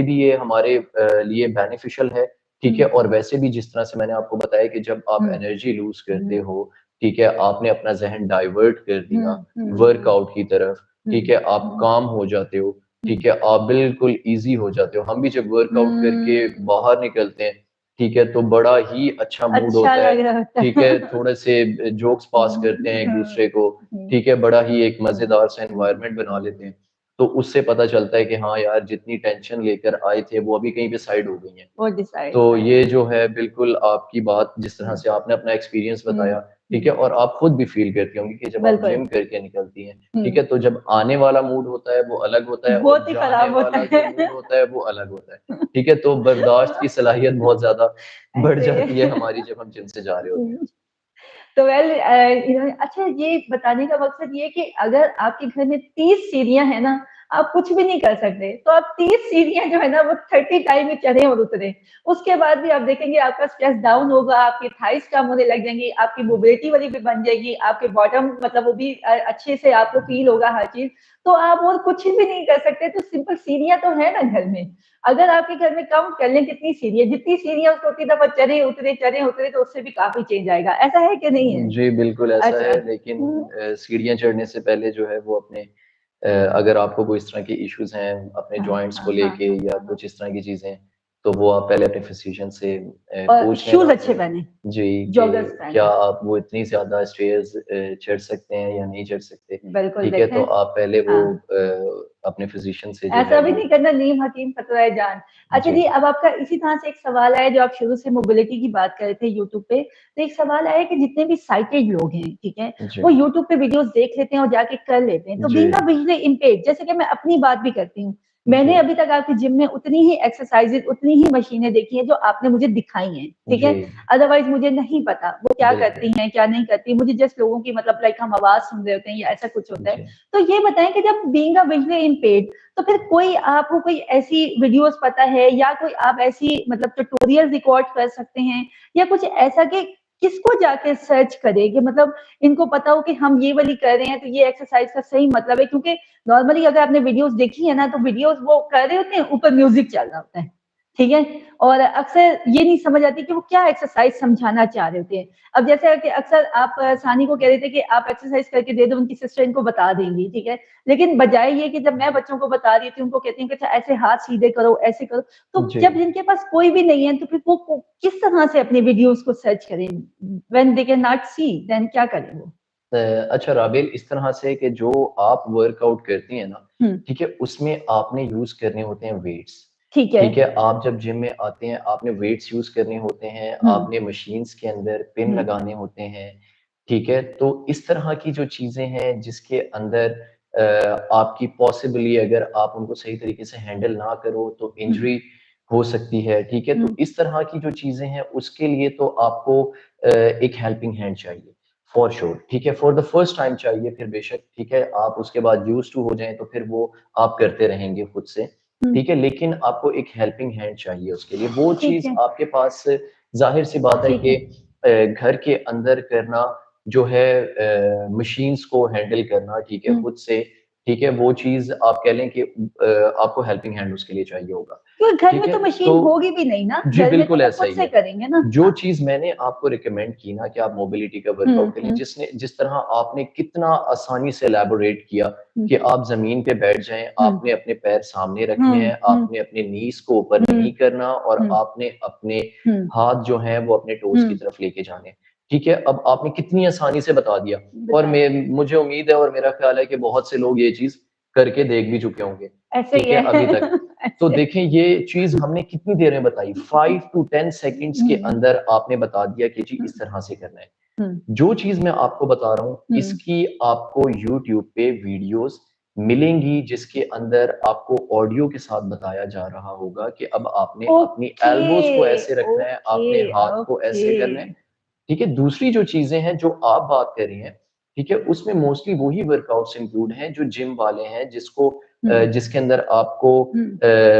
भी ये हमारे लिए बेनिफिशियल है, ठीक है? हम्म, और वैसे भी जिस तरह से मैंने आपको बताया कि जब आप हम्म, एनर्जी लूज़ करते हम्म, हो, ठीक है? आपने अपना ज़हन डाइवर्ट कर हम्म, दिया हम्म, वर्कआउट की तरफ, ठीक हम्म, है? आप हम्म, काम हो जाते हो, हम्म, ठीक है? आप बिल्कुल ईज़ी हो जाते हो। हम भी जब वर्कआउट करके हम्म, बाहर निकलते हैं, ठीक है? तो बड़ा ही अच्छा मूड अच्छा होता है, लग रहा होता ठीक है। है? थोड़े से जोक्स पास करते हैं एक-दूसरे को, ठीक है? बड़ा ही एक मज़ेदार सा एनवायरनमेंट बना लेते हैं। तो उससे पता चलता है कि हाँ यार, जितनी टेंशन लेकर आए थे, वो अभी कहीं पे साइड हो गई हैं। वो डिसाइड तो कर ये रहे जो है बिल्कुल आपकी बात जिस तरह हैं। से आपने अपना एक्सपीरियंस हम्म, बताया, ठीक है? हम्म, और आप खुद भी फ़ील करती होंगी कि जब आप बिल्कुल। जिम करके निकलती हैं, ठीक हम्म, है? तो जब आने वाला मूड होता है वो अलग होता है और बहुत ही जाने खराब होता वाला जो है। मूड होता है वो अलग होता है, ठीक है? तो बर्दाश्त की सलाहियत बहुत ज़्यादा बढ़ ऐसे जाती है हमारी जब हम जिम से जा रहे होते हैं। तो अच्छा ये बताने का मकसद ये है कि अगर आपके घर में 30 सीढ़ियाँ हैं ना, आप कुछ भी नहीं कर सकते। तो आप 30 सीढ़ियाँ जो है ना वो 30 टाइम में चढ़े और उतरे। उसके बाद भी आप देखेंगे आपका स्ट्रेस डाउन होगा, आपकी थाइज़ कम होने लग जाएँगी, आपकी मोबिलिटी वाली भी बन जाएगी, आपके बॉटम मतलब वो भी अच्छे से आपको फ़ील होगा हर चीज़। तो आप और कुछ भी नहीं कर सकते, तो सिंपल सीढ़ियाँ तो है ना घर में। अगर आपके घर में काउंट कर लें कितनी सीढ़ियाँ, जितनी सीढ़ियाँ उसको उतनी दफ़ा चढ़े, उतरे तो उससे भी काफ़ी चेंज आएगा। ऐसा है कि नहीं है? जी, बिल्कुल ऐसा अच्छा। है लेकिन हुँ। सीढ़ियाँ चढ़ने से पहले जो है वो अपने अगर आपको कोई इस तरह के इश्यूज़ हैं अपने हाँ, जॉइंट्स को हाँ, हाँ, लेके हाँ, या हाँ, हाँ। कुछ इस तरह की चीज़ें, तो वो आप पहले अपने फिज़िशियन से और पूछ लें शूज़ अच्छे राबिल पहने, जी, जॉगर्स कि क्या पहने। आप वो इतनी ज़्यादा स्टेयर्स चढ़ सकते हैं या नहीं चढ़ सकते, बिल्कुल ठीक है? तो देखें। आप पहले वो हाँ। अपने फिज़िशियन से जो है ऐसा भी वो नहीं करना नीम हकीम फतवाए जान। अच्छा जी, जी, अब आपका इसी तरह से एक सवाल आया जो आप शुरू से मोबिलिटी की बात कर रहे थे यूट्यूब पे, तो एक सवाल आया कि जितने भी साइटेड लोग हैं, ठीक है? जी, वो यूट्यूब पे वीडियोज़ देख लेते हैं और जाके कर लेते हैं। तो जी, बीइंग अ विजुअली इम्पेयर्ड जैसे कि मैं अपनी बात भी करती हूँ। मैंने जी, अभी तक आपके जिम में उतनी ही एक्सरसाइज़ेज़, उतनी ही मशीनें देखी हैं जो आपने मुझे दिखाई हैं, ठीक जी, है? अदरवाइज़ मुझे नहीं पता वो क्या बिल्कुल, करती हैं, क्या नहीं करती। मुझे जस्ट लोगों की मतलब लाइक हम आवाज़ सुन रहे होते हैं या ऐसा कुछ होता है। जी। तो ये बताएँ कि जब बीइंग अ विजुअली इम्पेयर्ड तो फिर कोई आपको कोई ऐसी वीडियोस पता है या कोई आप ऐसी मतलब ट्यूटोरियल रिकॉर्ड कर सकते हैं या कुछ ऐसा कि किसको जाके सर्च करें कि मतलब इनको पता हो कि हम ये वाली कर रहे हैं तो ये एक्सरसाइज का सही मतलब है क्योंकि नॉर्मली अगर आपने वीडियोस देखी है ना तो वीडियोस वो कर रहे होते हैं ऊपर म्यूजिक चल रहा होता है ठीक है और अक्सर ये नहीं समझ आती कि वो क्या एक्सरसाइज समझाना चाह रहे होते हैं अब जैसे कि अक्सर आप सानी को कह रहे थे कि आप एक्सरसाइज करके दे दो उनकी सिस्टर इनको बता देंगी ठीक है लेकिन बजाय ये कि जब मैं बच्चों को बता रही थी उनको कहती हूँ कि अच्छा ऐसे हाथ सीधे करो ऐसे करो तो जी। जब जिनके पास कोई भी नहीं है तो फिर वो किस तरह से अपने वीडियोस को सर्च करें when they can not see then क्या करें वो अच्छा राबिल इस तरह से कि जो आप वर्कआउट करती हैं ना, हम्म ठीक है? उसमें आपने यूज़ करने होते हैं वेट्स, ठीक है ठीक है? आप जब जिम में आते हैं, आपने वेट्स यूज़ करने होते हैं, हम्म आपने मशीन्स के अंदर पिन हम्म लगाने होते हैं, ठीक है? तो इस तरह की जो चीज़ें हैं जिसके अंदर आपकी पॉसिबली अगर आप उनको सही तरीके से हैंडल ना करो तो इंजरी हो सकती है, ठीक है। तो इस तरह की जो चीजें हैं उसके लिए तो आपको एक हेल्पिंग हैंड चाहिए फॉर श्योर, ठीक है। फॉर द फर्स्ट टाइम चाहिए, फिर बेशक ठीक है आप उसके बाद यूज टू हो जाएं तो फिर वो आप करते रहेंगे खुद से, ठीक है। लेकिन आपको एक हेल्पिंग हैंड चाहिए उसके लिए। वो चीज आपके पास जाहिर सी बात है कि घर के अंदर करना जो है, मशीन्स को हैंडल करना, ठीक है, खुद से, ठीक है, वो चीज आप कह लें कि आपको हेल्पिंग हैंड उसके लिए चाहिए होगा। तो घर में तो मशीन होगी भी नहीं ना, जी बिल्कुल ऐसा ही है। करेंगे ना। जो चीज मैंने आपको रिकमेंड की ना कि आप मोबिलिटी का वर्कआउट करें, जिस तरह आपने कितना आसानी से एलैबोरेट किया कि आप जमीन पे बैठ जाएं, आपने अपने पैर सामने रखने हैं, आपने अपने नीज को ऊपर नहीं करना और आपने अपने हाथ जो हैं वो अपने टोज की तरफ लेके जाने, ठीक है। अब आपने कितनी आसानी से बता दिया और मुझे उम्मीद है और मेरा ख्याल है कि बहुत से लोग ये चीज करके देख भी चुके होंगे, ठीक है, अभी तक। तो देखें ये चीज हमने कितनी देर में बताई, 5 to 10 सेकंड्स के अंदर आपने बता दिया कि जी इस तरह से करना है। जो चीज मैं आपको बता रहा हूँ इसकी आपको YouTube पे वीडियोस मिलेंगी जिसके अंदर आपको ऑडियो के साथ बताया जा रहा होगा कि अब आपने अपनी एल्बोज को ऐसे रखना है, आपने हाथ को ऐसे करना है, ठीक है। दूसरी जो चीजें हैं जो आप बात कर रही हैं, ठीक है, उसमें मोस्टली वही वर्कआउट्स इंक्लूड हैं जो जिम वाले हैं, जिसके अंदर आपको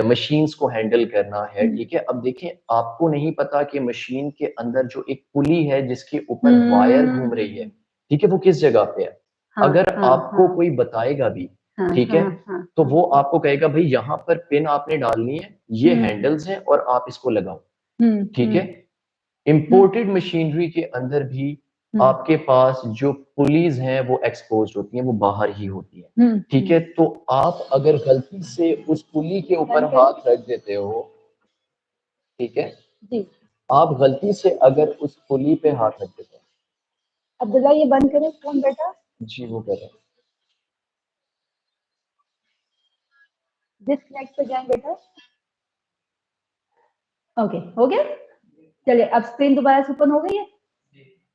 मशीन्स को हैंडल करना है, ठीक है। अब देखें आपको नहीं पता कि मशीन के अंदर जो एक पुली है जिसके ऊपर वायर घूम रही है, ठीक है, वो किस जगह पे है। अगर आपको कोई बताएगा भी, ठीक है, तो वो आपको कहेगा भाई यहाँ पर पिन आपने डालनी है, ये हैंडल्स हैं और आप इसको लगाओ, ठीक है। इंपोर्टेड मशीनरी के अंदर भी आपके पास जो पुलीज हैं वो एक्सपोज होती हैं, वो बाहर ही होती है, ठीक है। तो आप अगर गलती से उस पुली के ऊपर हाथ रख देते हो, ठीक है, आप गलती से अगर उस पुली पे हाथ रख देते हो, अब्दुल्ला ये बंद करें फोन बेटा। जी वो करें, डिस्कनेक्ट पे जाएं बेटा। ओके हो गया, चलिए अब स्क्रीन दोबारा से ओपन हो गई है,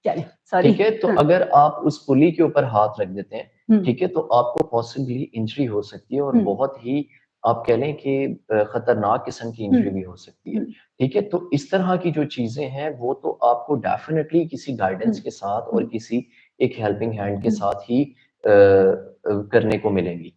चलिए सॉरी, ठीक है। तो अगर आप उस पुली के ऊपर हाथ रख देते हैं, ठीक है, तो आपको पॉसिबली इंजरी हो सकती है और बहुत ही आप कह लें कि खतरनाक किस्म की इंजरी भी हो सकती है, ठीक है। तो इस तरह की जो चीजें हैं वो तो आपको डेफिनेटली किसी गाइडेंस के साथ और किसी एक हेल्पिंग हैंड के साथ ही करने को मिलेंगी,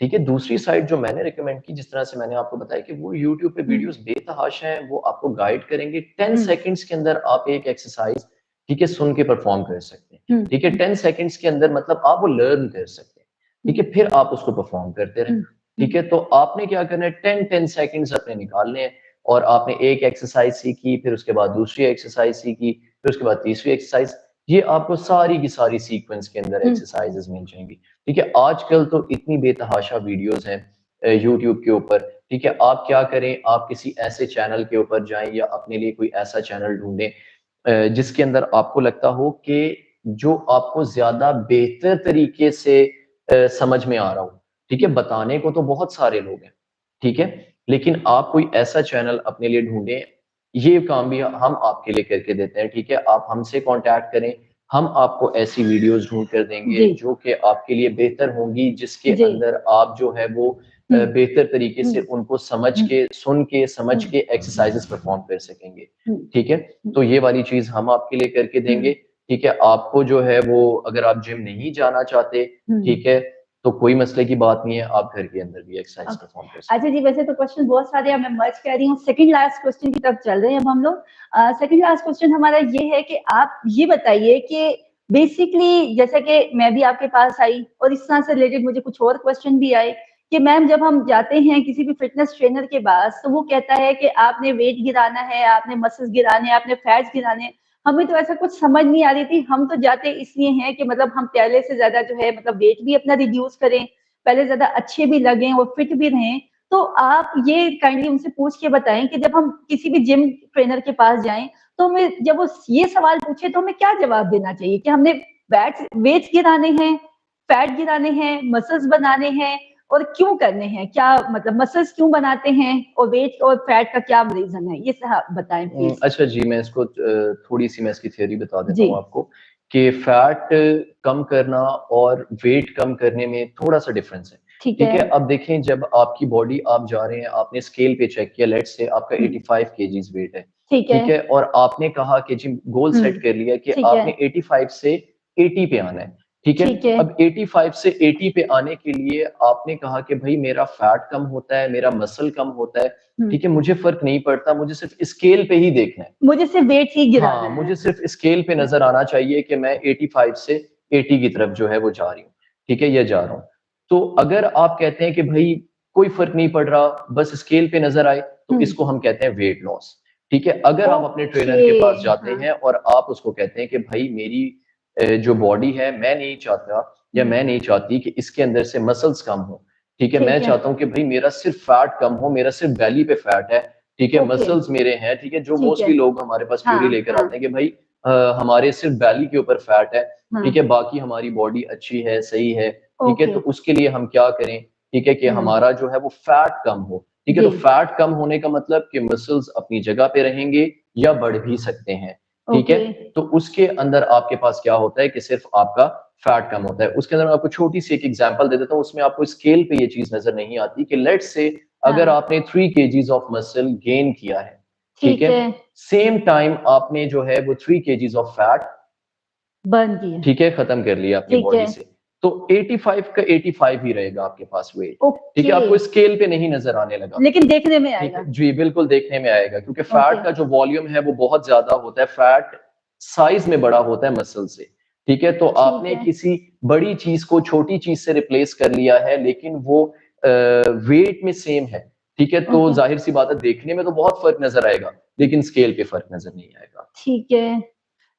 ठीक है। दूसरी साइड जो मैंने रिकमेंड की, जिस तरह से मैंने आपको बताया कि वो यूट्यूब पे वीडियोस बेतहाशा हैं, वो आपको गाइड करेंगे 10 सेकंड्स के अंदर आप एक एक्सरसाइज, ठीक है, सुन के परफॉर्म कर सकते हैं, ठीक है। 10 सेकंड्स के अंदर मतलब आप वो लर्न कर सकते हैं, ठीक है, फिर आप उसको परफॉर्म करते रहें, ठीक है। तो आपने क्या करना है, 10 सेकंड्स अपने निकालने हैं और आपने एक एक्सरसाइज सीखी, फिर उसके बाद दूसरी एक्सरसाइज सीखी, फिर उसके बाद तीसरी एक्सरसाइज, ये आपको सारी की सारी सीक्वेंस के अंदर एक्सरसाइजेस मिल जाएंगी, ठीक है। आजकल तो इतनी बेतहाशा वीडियोस हैं यूट्यूब के ऊपर, ठीक है। आप क्या करें, आप किसी ऐसे चैनल के ऊपर जाएं या अपने लिए कोई ऐसा चैनल ढूंढें जिसके अंदर आपको लगता हो कि जो आपको ज्यादा बेहतर तरीके से समझ में आ रहा हो, ठीक है। बताने को तो बहुत सारे लोग हैं, ठीक है, लेकिन आप कोई ऐसा चैनल अपने लिए ढूंढें, ये काम भी हम आपके लिए करके देते हैं, ठीक है। आप हमसे कांटेक्ट करें, हम आपको ऐसी वीडियोस ढूंढ कर देंगे जो कि आपके लिए बेहतर होंगी, जिसके अंदर आप जो है वो बेहतर तरीके से उनको समझ के, सुन के, समझ के एक्सरसाइजेस परफॉर्म कर सकेंगे, ठीक है। तो ये वाली चीज हम आपके लिए करके देंगे, ठीक है। आपको जो है वो अगर आप जिम नहीं जाना चाहते, ठीक है, तो कोई मसले की बात नहीं है, आप घर के अंदर भी एक्सरसाइज परफॉर्म कर सकते हैं। अच्छा जी, वैसे तो क्वेश्चन बहुत सारे हैं, मैं मर्ज कर रही हूँ, सेकंड लास्ट क्वेश्चन की तरफ चल रहे हैं अब हम लोग। सेकंड लास्ट क्वेश्चन हमारा ये है कि आप ये बताइए कि बेसिकली जैसे कि मैं भी आपके पास आई और इस तरह से रिलेटेड मुझे कुछ और क्वेश्चन भी आए कि मैम जब हम जाते हैं किसी भी फिटनेस ट्रेनर के पास तो वो कहता है कि आपने वेट गिराना है, आपने मसल्स गिराने, आपने फैट्स गिराने। हमें तो ऐसा कुछ समझ नहीं आ रही थी, हम तो जाते इसलिए हैं कि मतलब हम पहले से ज्यादा जो है मतलब वेट भी अपना रिड्यूस करें, पहले ज्यादा अच्छे भी लगें और फिट भी रहें। तो आप ये काइंडली उनसे पूछ के बताएं कि जब हम किसी भी जिम ट्रेनर के पास जाएं तो हमें जब वो ये सवाल पूछे तो हमें क्या जवाब देना चाहिए कि हमने वेट गिराने हैं, फैट गिराने हैं, मसल्स बनाने हैं और क्यों करने हैं, क्या मतलब मसल्स क्यों बनाते हैं और वेट और फैट का क्या रीजन है, ये सब बताएं प्लीज। अच्छा जी, मैं इसको थोड़ी सी मैं इसकी थ्योरी बता देता हूँ आपको कि फैट कम करना और वेट कम करने में थोड़ा सा डिफरेंस है। ठीक ठीक है, है। अब देखें जब आपकी बॉडी, आप जा रहे हैं, आपने स्केल पे चेक किया, लेट्स से आपका 85 केजीज वेट है, ठीक ठीक है। है, और आपने कहा कि जी गोल सेट कर लिया कि ठीक है। आपने 85 से 80 पे आना है, ठीक है। ठीक है। अब 85 से 80 पे आने के लिए आपने कहा कि भाई मेरा फैट कम होता है, मेरा मसल कम होता है, ठीक है, मुझे फर्क नहीं पड़ता, मुझे सिर्फ स्केल पे ही देखना है, मुझे सिर्फ वेट ही गिराना हाँ, है। मुझे सिर्फ स्केल पे नजर आना चाहिए कि मैं 85 से 80 की तरफ जो है वो जा रही हूँ, ठीक है, ये जा रहा हूँ। तो अगर आप कहते हैं कि भाई कोई फर्क नहीं पड़ रहा, बस स्केल पे नजर आए, तो इसको हम कहते हैं वेट लॉस, ठीक है। अगर आप अपने ट्रेनर के पास जाते हैं और आप उसको कहते हैं कि भाई मेरी जो बॉडी है, मैं नहीं चाहता या मैं नहीं चाहती कि इसके अंदर से मसल्स कम हो, ठीक है, मैं चाहता हूँ कि भाई मेरा सिर्फ फैट कम हो, मेरा सिर्फ बेली पे फैट है, ठीक है, मसल्स मेरे हैं, ठीक है, जो मोस्टली लोग हमारे पास क्यूरी लेकर आते हैं कि भाई हमारे सिर्फ बेली के ऊपर फैट है, ठीक है, बाकी हमारी बॉडी अच्छी है, सही है, ठीक है, तो उसके लिए हम क्या करें, ठीक है, कि हमारा जो है वो फैट कम हो, ठीक है। तो फैट कम होने का मतलब कि मसल्स अपनी जगह पे रहेंगे या बढ़ भी सकते हैं, ठीक है। तो उसके अंदर आपके पास क्या होता है कि सिर्फ आपका फैट कम होता है। उसके अंदर मैं आपको छोटी सी एक एग्जांपल दे देता हूँ, उसमें आपको स्केल पे ये चीज नजर नहीं आती कि लेट्स से अगर आपने 3 केजीज ऑफ मसल गेन किया है, ठीक है, सेम टाइम आपने जो है वो 3 केजीज ऑफ फैट बर्न किया, ठीक है, खत्म कर लिया अपनी बॉडी से, तो 85 का 85 ही रहेगा आपके पास वेट, ठीक है, आपको स्केल पे नहीं नजर आने लगा, लेकिन देखने में आएगा, जी बिल्कुल देखने में आएगा, क्योंकि फैट का जो वॉल्यूम है वो बहुत ज्यादा होता है, फैट साइज में बड़ा होता है मसल से, ठीक है। तो आपने किसी बड़ी चीज को छोटी चीज से रिप्लेस कर लिया है, लेकिन वो वेट में सेम है, ठीक है, तो जाहिर सी बात है देखने में तो बहुत फर्क नजर आएगा, लेकिन स्केल पे फर्क नजर नहीं आएगा। ठीक है,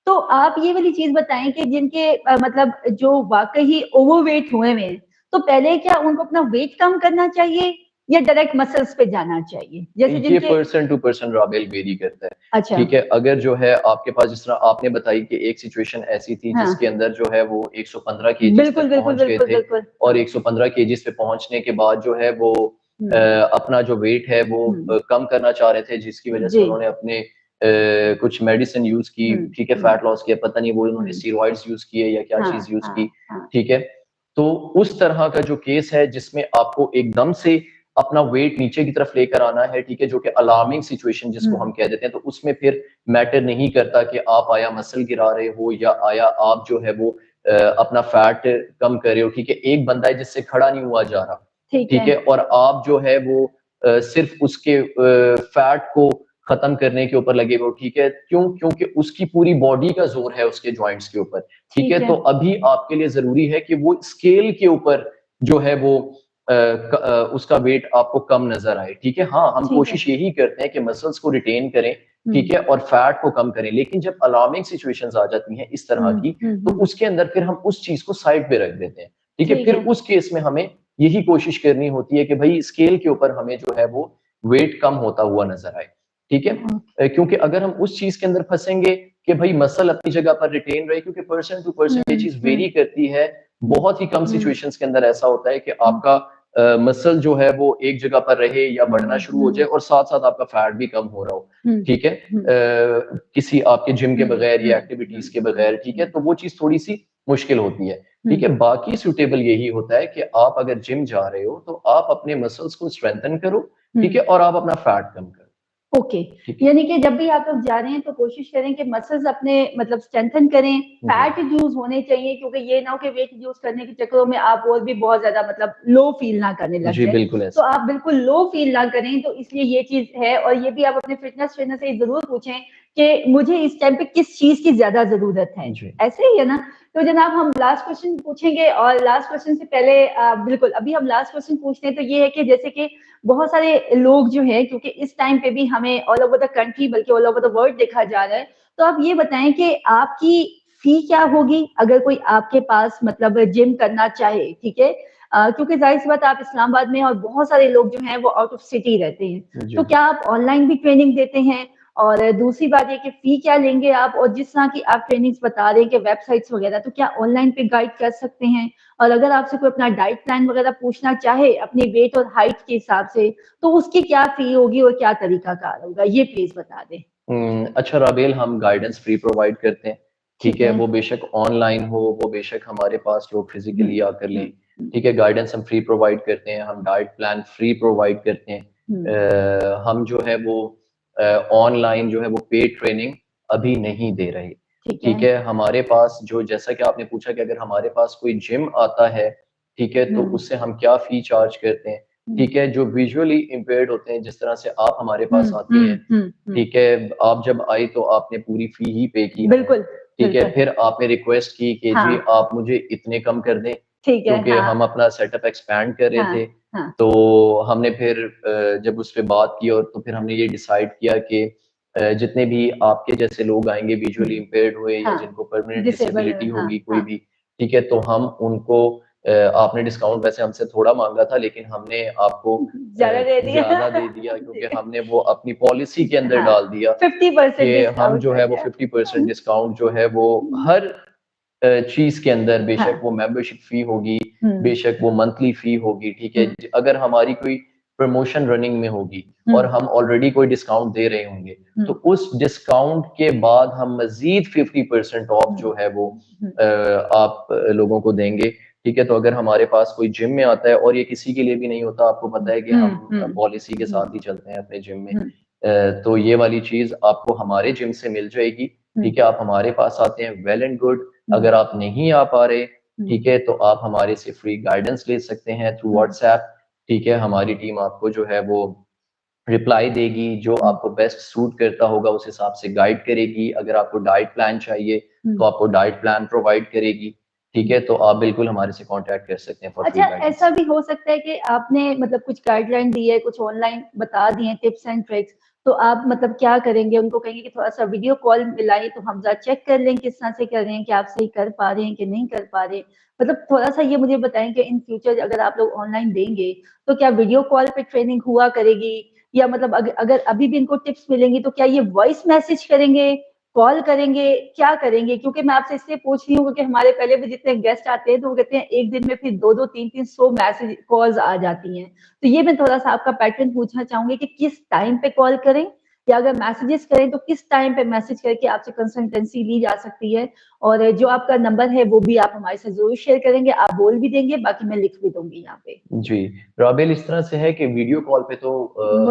तो आप ये वाली चीज बताएं कि जिनके मतलब जो वाकई ओवरवेट हुए हैं, तो पहले क्या उनको अपना वेट कम करना चाहिए या डायरेक्ट मसल्स पे जाना चाहिए? जैसे ये person to person Rabel very करता है, अच्छा, ठीक है। अगर जो है आपके पास, जिस तरह आपने बताई कि एक सिचुएशन ऐसी थी जिसके अंदर जो है वो 115 केजीज तक पहुंच गए थे, और 115 केजीज पे पहुंचने के बाद जो है वो अपना जो वेट है वो कम करना चाह रहे थे, जिसकी वजह से उन्होंने अपने कुछ मेडिसिन यूज की, ठीक है, फैट लॉस किया, पता नहीं वो उन्होंने स्टीरॉइड्स यूज किए या क्या चीज यूज की, ठीक है। तो उस तरह का जो केस है जिसमें आपको एकदम से अपना वेट नीचे की तरफ लेकर आना है, ठीक है, जो कि अलार्मिंग सिचुएशन जिसको हम कह देते हैं, तो उसमें फिर मैटर नहीं करता कि आप आया मसल गिरा रहे हो या आया आप जो है वो अपना फैट कम कर रहे हो, ठीक है। एक बंदा है जिससे खड़ा नहीं हुआ जा रहा, ठीक है, और आप जो है वो सिर्फ उसके फैट को खत्म करने के ऊपर लगे हुए, ठीक है, क्यों? क्योंकि उसकी पूरी बॉडी का जोर है उसके जॉइंट्स के ऊपर, ठीक है। तो अभी आपके लिए जरूरी है कि वो स्केल के ऊपर जो है वो उसका वेट आपको कम नजर आए, ठीक है। हाँ, हम कोशिश यही करते हैं कि मसल्स को रिटेन करें, ठीक है, और फैट को कम करें, लेकिन जब अलार्मिंग सिचुएशंस आ जाती हैं इस तरह की, तो उसके अंदर फिर हम उस चीज को साइड पे रख देते हैं, ठीक है। फिर उस केस में हमें यही कोशिश करनी होती है कि भाई स्केल के ऊपर हमें जो है वो वेट कम होता हुआ नजर आए, ठीक है। क्योंकि अगर हम उस चीज के अंदर फंसेंगे कि भाई मसल अपनी जगह पर रिटेन रहे, क्योंकि पर्सन टू पर्सन ये चीज वेरी करती है, बहुत ही कम सिचुएशंस के अंदर ऐसा होता है कि आपका मसल जो है वो एक जगह पर रहे या बढ़ना शुरू हो जाए और साथ साथ आपका फैट भी कम हो रहा हो, ठीक है, किसी आपके जिम के बगैर या एक्टिविटीज के बगैर, ठीक है। तो वो चीज थोड़ी सी मुश्किल होती है, ठीक है। बाकी सूटेबल यही होता है कि आप अगर जिम जा रहे हो तो आप अपने मसल्स को स्ट्रेंथन करो, ठीक है, और आप अपना फैट कम करो। ओके, यानी कि जब भी आप लोग जा रहे हैं तो कोशिश करें कि मसल्स अपने मतलब स्ट्रेंथन करें, फैट रिड्यूस होने चाहिए, क्योंकि ये ना हो कि वेट रिड्यूस करने के चक्करों में आप और भी बहुत ज्यादा मतलब लो फील ना करने लग जाए। बिल्कुल, तो आप बिल्कुल लो फील ना करें, तो इसलिए ये चीज है। और ये भी आप अपने फिटनेस ट्रेनर से जरूर पूछें कि मुझे इस टाइम पे किस चीज की ज्यादा जरूरत है, ऐसे ही है ना। तो जनाब हम लास्ट क्वेश्चन पूछेंगे, और लास्ट क्वेश्चन से पहले बिल्कुल अभी हम लास्ट क्वेश्चन पूछते हैं। तो ये है कि जैसे कि बहुत सारे लोग जो है, क्योंकि इस टाइम पे भी हमें ऑल ओवर द कंट्री बल्कि ऑल ओवर द वर्ल्ड देखा जा रहा है, तो आप ये बताएं कि आपकी फी क्या होगी अगर कोई आपके पास मतलब जिम करना चाहे, ठीक है, क्योंकि जाहिर सी बात आप इस्लामाबाद में और बहुत सारे लोग जो हैं वो आउट ऑफ सिटी रहते हैं, तो क्या आप ऑनलाइन भी ट्रेनिंग देते हैं? और दूसरी बात ये कि फी क्या लेंगे आप, और जिस तरह की आप ट्रेनिंग्स बता रहे हैं कि वेबसाइट्स वगैरह, तो क्या ऑनलाइन पे गाइड कर सकते हैं? और अगर आपसे कोई अपना डाइट प्लान वगैरह पूछना चाहे अपने वेट और हाइट के हिसाब से, तो उसकी क्या फी होगी और क्या तरीका कार होगा, ये प्लीज बता दें। अच्छा राबेल, हम गाइडेंस फ्री प्रोवाइड करते हैं, ठीक है, वो बेशक ऑनलाइन हो, वो बेशक हमारे पास लोग फिजिकली आकर लें, ठीक है, गाइडेंस हम फ्री प्रोवाइड करते हैं, हम डाइट प्लान फ्री प्रोवाइड करते हैं। हम जो है वो ऑनलाइन जो है वो पेड ट्रेनिंग अभी नहीं दे रहे, ठीक है। हमारे पास जो, जैसा कि आपने पूछा कि अगर हमारे पास कोई जिम आता है, ठीक है, तो उससे हम क्या फी चार्ज करते हैं, ठीक है। जो विजुअली इम्पेयर्ड होते हैं, जिस तरह से आप हमारे पास आती हैं, ठीक है, आप जब आई तो आपने पूरी फी ही पे की, बिल्कुल, ठीक है। फिर आपने रिक्वेस्ट की कि जी आप मुझे इतने कम कर दें, क्योंकि हम अपना सेटअप एक्सपैंड कर रहे थे। तो हमने फिर जब उस पे बात की, और तो फिर हमने ये डिसाइड किया कि जितने भी आपके जैसे लोग आएंगे विजुअली इम्पेयर्ड हुए या जिनको परमानेंट डिसेबिलिटी होगी कोई भी, ठीक है, तो हम उनको आपने डिस्काउंट वैसे हमसे थोड़ा मांगा था, लेकिन हमने आपको ज्यादा दे दिया क्योंकि हमने वो अपनी पॉलिसी के अंदर डाल दिया 50% कि हम जो है वो 50% डिस्काउंट जो है वो हर चीज के अंदर, बेशक वो मेंबरशिप फी होगी, बेशक वो मंथली फी होगी, ठीक है। अगर हमारी कोई प्रमोशन रनिंग में होगी और हम ऑलरेडी कोई डिस्काउंट दे रहे होंगे, तो उस डिस्काउंट के बाद हम मजीद 50% ऑफ जो है वो आप लोगों को देंगे, ठीक है। तो अगर हमारे पास कोई जिम में आता है, और ये किसी के लिए भी नहीं होता, आपको पता है कि हम पॉलिसी के साथ ही चलते हैं अपने जिम में, तो ये वाली चीज आपको हमारे जिम से मिल जाएगी, ठीक है। आप हमारे पास आते हैं, वेल एंड गुड। अगर आप नहीं आ पा रहे, ठीक है, तो आप हमारे से फ्री गाइडेंस ले सकते हैं थ्रू व्हाट्सएप, ठीक है। हमारी टीम आपको जो है वो रिप्लाई देगी, जो आपको बेस्ट सूट करता होगा उस हिसाब से गाइड करेगी। अगर आपको डाइट प्लान चाहिए तो आपको डाइट प्लान प्रोवाइड करेगी, ठीक है। तो आप बिल्कुल हमारे से कांटेक्ट कर सकते हैं फॉर फ्री गाइडेंस। ऐसा भी हो सकता है कि आपने मतलब कुछ गाइडलाइन दी है, कुछ ऑनलाइन बता दिए टिप्स एंड ट्रिक्स, तो आप मतलब क्या करेंगे, उनको कहेंगे कि थोड़ा सा वीडियो कॉल मिलाएं तो हम जरा चेक कर लें किस तरह से कर रहे हैं, कि आप सही कर पा रहे हैं कि नहीं कर पा रहे। मतलब थोड़ा सा ये मुझे बताएं कि इन फ्यूचर अगर आप लोग ऑनलाइन देंगे तो क्या वीडियो कॉल पे ट्रेनिंग हुआ करेगी, या मतलब अगर अभी भी इनको टिप्स मिलेंगी तो क्या ये वॉइस मैसेज करेंगे, कॉल करेंगे, क्या करेंगे? क्योंकि मैं आपसे इसलिए पूछ रही हूँ क्योंकि हमारे पहले भी जितने गेस्ट आते हैं तो वो कहते हैं एक दिन में फिर 2-2 3-3 100 मैसेज कॉल्स आ जाती हैं। तो ये मैं थोड़ा सा आपका पैटर्न पूछना चाहूंगी कि किस टाइम पे कॉल करें, या अगर मैसेजेस करें तो किस टाइम पे मैसेज करके आपसे कंसल्टेंसी ली जा सकती है। और जो आपका नंबर है वो भी आप हमारे साथ जरूर शेयर करेंगे, आप बोल भी देंगे, बाकी मैं लिख भी दूंगी यहाँ पे। जी राबेल, इस तरह से है कि वीडियो कॉल पे तो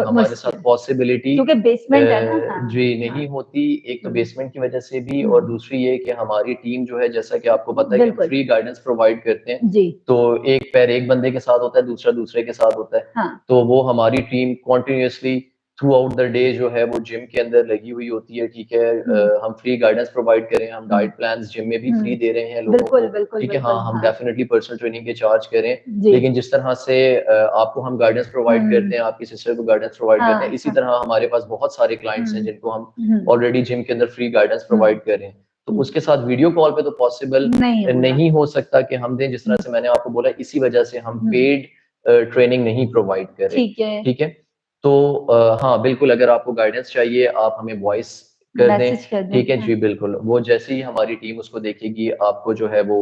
हमारे साथ पॉसिबिलिटी क्योंकि बेसमेंट है ना। जी नहीं होती। एक तो बेसमेंट की वजह से भी, और दूसरी ये कि हमारी टीम जो है, जैसा कि आपको पता है कि हम फ्री गाइडेंस प्रोवाइड करते हैं, जी। तो एक पैर एक बंदे के साथ होता है, दूसरा दूसरे के साथ होता है। तो वो हमारी team continuously through out the day जो है वो जिम के अंदर लगी हुई होती है, ठीक है। हम फ्री गाइडेंस प्रोवाइड करें, हम डाइट प्लान जिम में भी फ्री दे रहे हैं लोगों को, ठीक है। हाँ, हम डेफिनेटली पर्सनल ट्रेनिंग के चार्ज करें, लेकिन जिस तरह से आपको हम गाइडेंस प्रोवाइड करते हैं, आपकी सिस्टर को गाइडेंस प्रोवाइड करते हैं, इसी तरह हमारे पास बहुत सारे क्लाइंट्स हैं जिनको हम ऑलरेडी जिम के अंदर फ्री गाइडेंस प्रोवाइड कर रहे हैं। तो उसके साथ वीडियो कॉल पे तो पॉसिबल नहीं हो सकता कि हम दें, जिस तरह से मैंने आपको बोला, इसी वजह से हम पेड ट्रेनिंग नहीं प्रोवाइड कर रहे, ठीक है। तो हाँ बिल्कुल, अगर आपको गाइडेंस चाहिए आप हमें वॉइस कर दें, ठीक है जी बिल्कुल। वो जैसे ही हमारी टीम उसको देखेगी, आपको जो है वो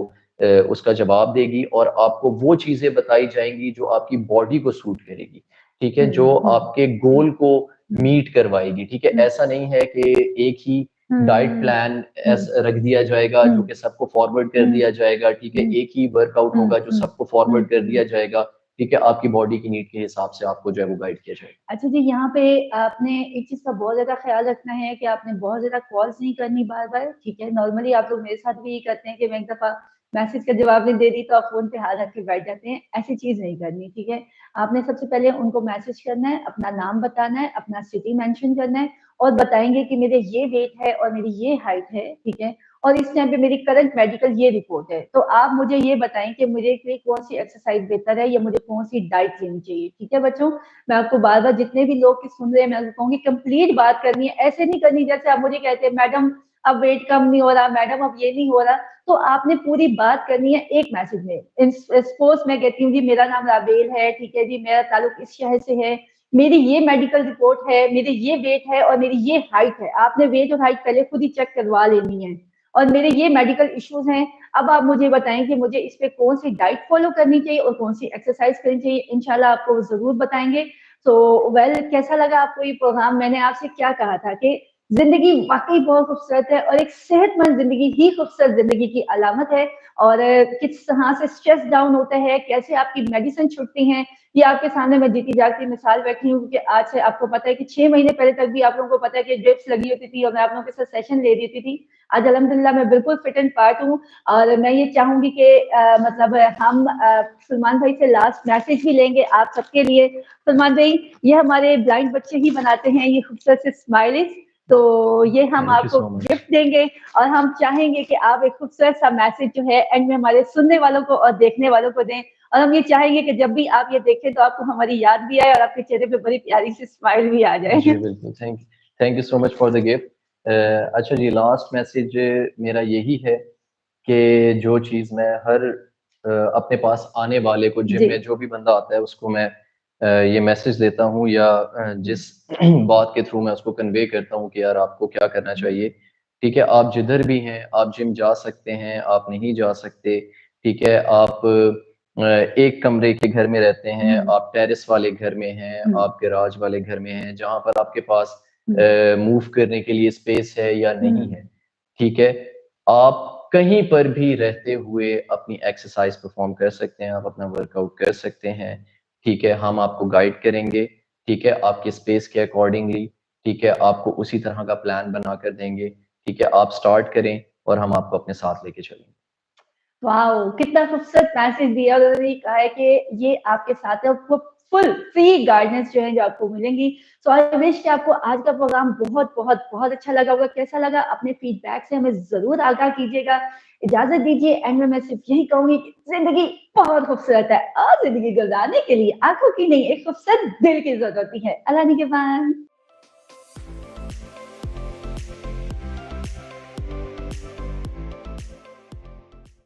उसका जवाब देगी, और आपको वो चीजें बताई जाएंगी जो आपकी बॉडी को सूट करेगी, ठीक है, जो आपके गोल को मीट करवाएगी, ठीक है। ऐसा नहीं है कि एक ही डाइट प्लान रख दिया जाएगा जो कि सबको फॉरवर्ड कर दिया जाएगा, ठीक है। एक ही वर्कआउट होगा जो सबको फॉरवर्ड कर दिया जाएगा, ठीक है। आपकी बॉडी की नीड के हिसाब से आपको जो है वो गाइड किया जाएगा। अच्छा जी, यहाँ पे आपने एक चीज का बहुत ज्यादा ख्याल रखना है कि आपने बहुत ज्यादा कॉल्स नहीं करनी बार बार, ठीक है। नॉर्मली आप लोग मेरे साथ भी ये करते हैं कि मैं एक दफा मैसेज का जवाब नहीं दे रही तो आप फोन पे हाथ रख के बैठ जाते हैं, ऐसी चीज नहीं करनी, ठीक है। आपने सबसे पहले उनको मैसेज करना है, अपना नाम बताना है, अपना सिटी मेंशन करना है, और बताएंगे कि मेरे ये वेट है और मेरी ये हाइट है, ठीक है, और इस टाइम पे मेरी करंट मेडिकल ये रिपोर्ट है। तो आप मुझे ये बताएं कि मुझे लिए कौन सी एक्सरसाइज बेहतर है या मुझे कौन सी डाइट लेनी चाहिए, ठीक है बच्चों। मैं आपको बार बार जितने भी लोग की सुन रहे हैं मैं आपको कहूंगी कंप्लीट बात करनी है, ऐसे नहीं करनी जैसे आप मुझे कहते हैं मैडम अब वेट कम नहीं हो रहा, मैडम अब ये नहीं हो रहा। तो आपने पूरी बात करनी है एक मैसेज में। सपोज मैं कहती हूँ जी मेरा नाम राबेल है, ठीक है जी, मेरा ताल्लुक इस शहर से है, मेरी ये मेडिकल रिपोर्ट है, मेरे ये वेट है और मेरी ये हाइट है। आपने वेट और हाइट पहले खुद ही चेक करवा लेनी है, और मेरे ये मेडिकल इश्यूज हैं। अब आप मुझे बताएं कि मुझे इस पे कौन सी डाइट फॉलो करनी चाहिए और कौन सी एक्सरसाइज करनी चाहिए, इंशाल्लाह आपको जरूर बताएंगे। तो वेल, कैसा लगा आपको ये प्रोग्राम? मैंने आपसे क्या कहा था कि जिंदगी वाकई बहुत खूबसूरत है और एक सेहतमंद जिंदगी ही खूबसूरत जिंदगी की अलामत है। और किस तरह से स्ट्रेस डाउन होता है, कैसे आपकी मेडिसिन छुटती हैं, ये आपके सामने मैं जीती जागती मिसाल बैठी हूँ, क्योंकि आज से आपको पता है कि 6 महीने पहले तक भी आप लोगों को पता है कि ड्रिप्स लगी होती थी और मैं आप लोगों के साथ सेशन ले देती थी। आज अल्हम्दुलिल्लाह मैं बिल्कुल फिट एंड फाट हूँ। और मैं ये चाहूंगी कि मतलब हम सलमान भाई से लास्ट मैसेज भी लेंगे आप सबके लिए। सलमान भाई, ये हमारे ब्लाइंड बच्चे ही बनाते हैं ये खूबसूरत से स्माइलीज, तो ये हम थैंक यू आपको सो मच। गिफ्ट देंगे। और हम चाहेंगे कि आप एक खूबसूरत सा मैसेज जो है एंड में हमारे सुनने वालों को और देखने वालों को दें। और हम ये चाहेंगे कि जब भी आप ये देखें तो आपको हमारी याद भी आए और आपके चेहरे पे बड़ी प्यारी सी स्माइल भी आ जाए। जी बिल्कुल, thank you so much for the gift. अच्छा जी, लास्ट मैसेज मेरा यही है कि जो चीज़ मैं हर अपने पास आने वाले को, जिम जी। में जो भी बंदा आता है उसको मैं ये मैसेज देता हूँ, या जिस बात के थ्रू मैं उसको कन्वे करता हूँ कि यार आपको क्या करना चाहिए। ठीक है, आप जिधर भी हैं, आप जिम जा सकते हैं, आप नहीं जा सकते, ठीक है, आप एक कमरे के घर में रहते हैं, आप टेरेस वाले घर में हैं, आप गैराज वाले घर में हैं, जहाँ पर आपके पास मूव करने के लिए स्पेस है या नहीं है, ठीक है, आप कहीं पर भी रहते हुए अपनी एक्सरसाइज परफॉर्म कर सकते हैं, आप अपना वर्कआउट कर सकते हैं, ठीक है, हम आपको गाइड करेंगे, ठीक है, आपके स्पेस के अकॉर्डिंगली, ठीक है, आपको उसी तरह का प्लान बना कर देंगे, ठीक है, आप स्टार्ट करें और हम आपको अपने साथ लेके चलेंगे। वाओ! कितना खूबसूरत मैसेज दिया और उन्होंने कहा है कि ये आपके साथ है, वो फुल फ्री गाइडेंस जो है जो आपको मिलेंगी। सो आई विश कि आपको आज का प्रोग्राम बहुत अच्छा लगा होगा। कैसा लगा अपने फीडबैक से हमें ज़रूर आगाह कीजिएगा। इजाज़त दीजिए, एंड में मैं सिर्फ यही कहूँगी कि ज़िंदगी बहुत खूबसूरत है और ज़िंदगी गुज़ारने के लिए आँखों की नहीं, एक खूबसूरत दिल की ज़रूरत होती है। अल्लाह निगहबान।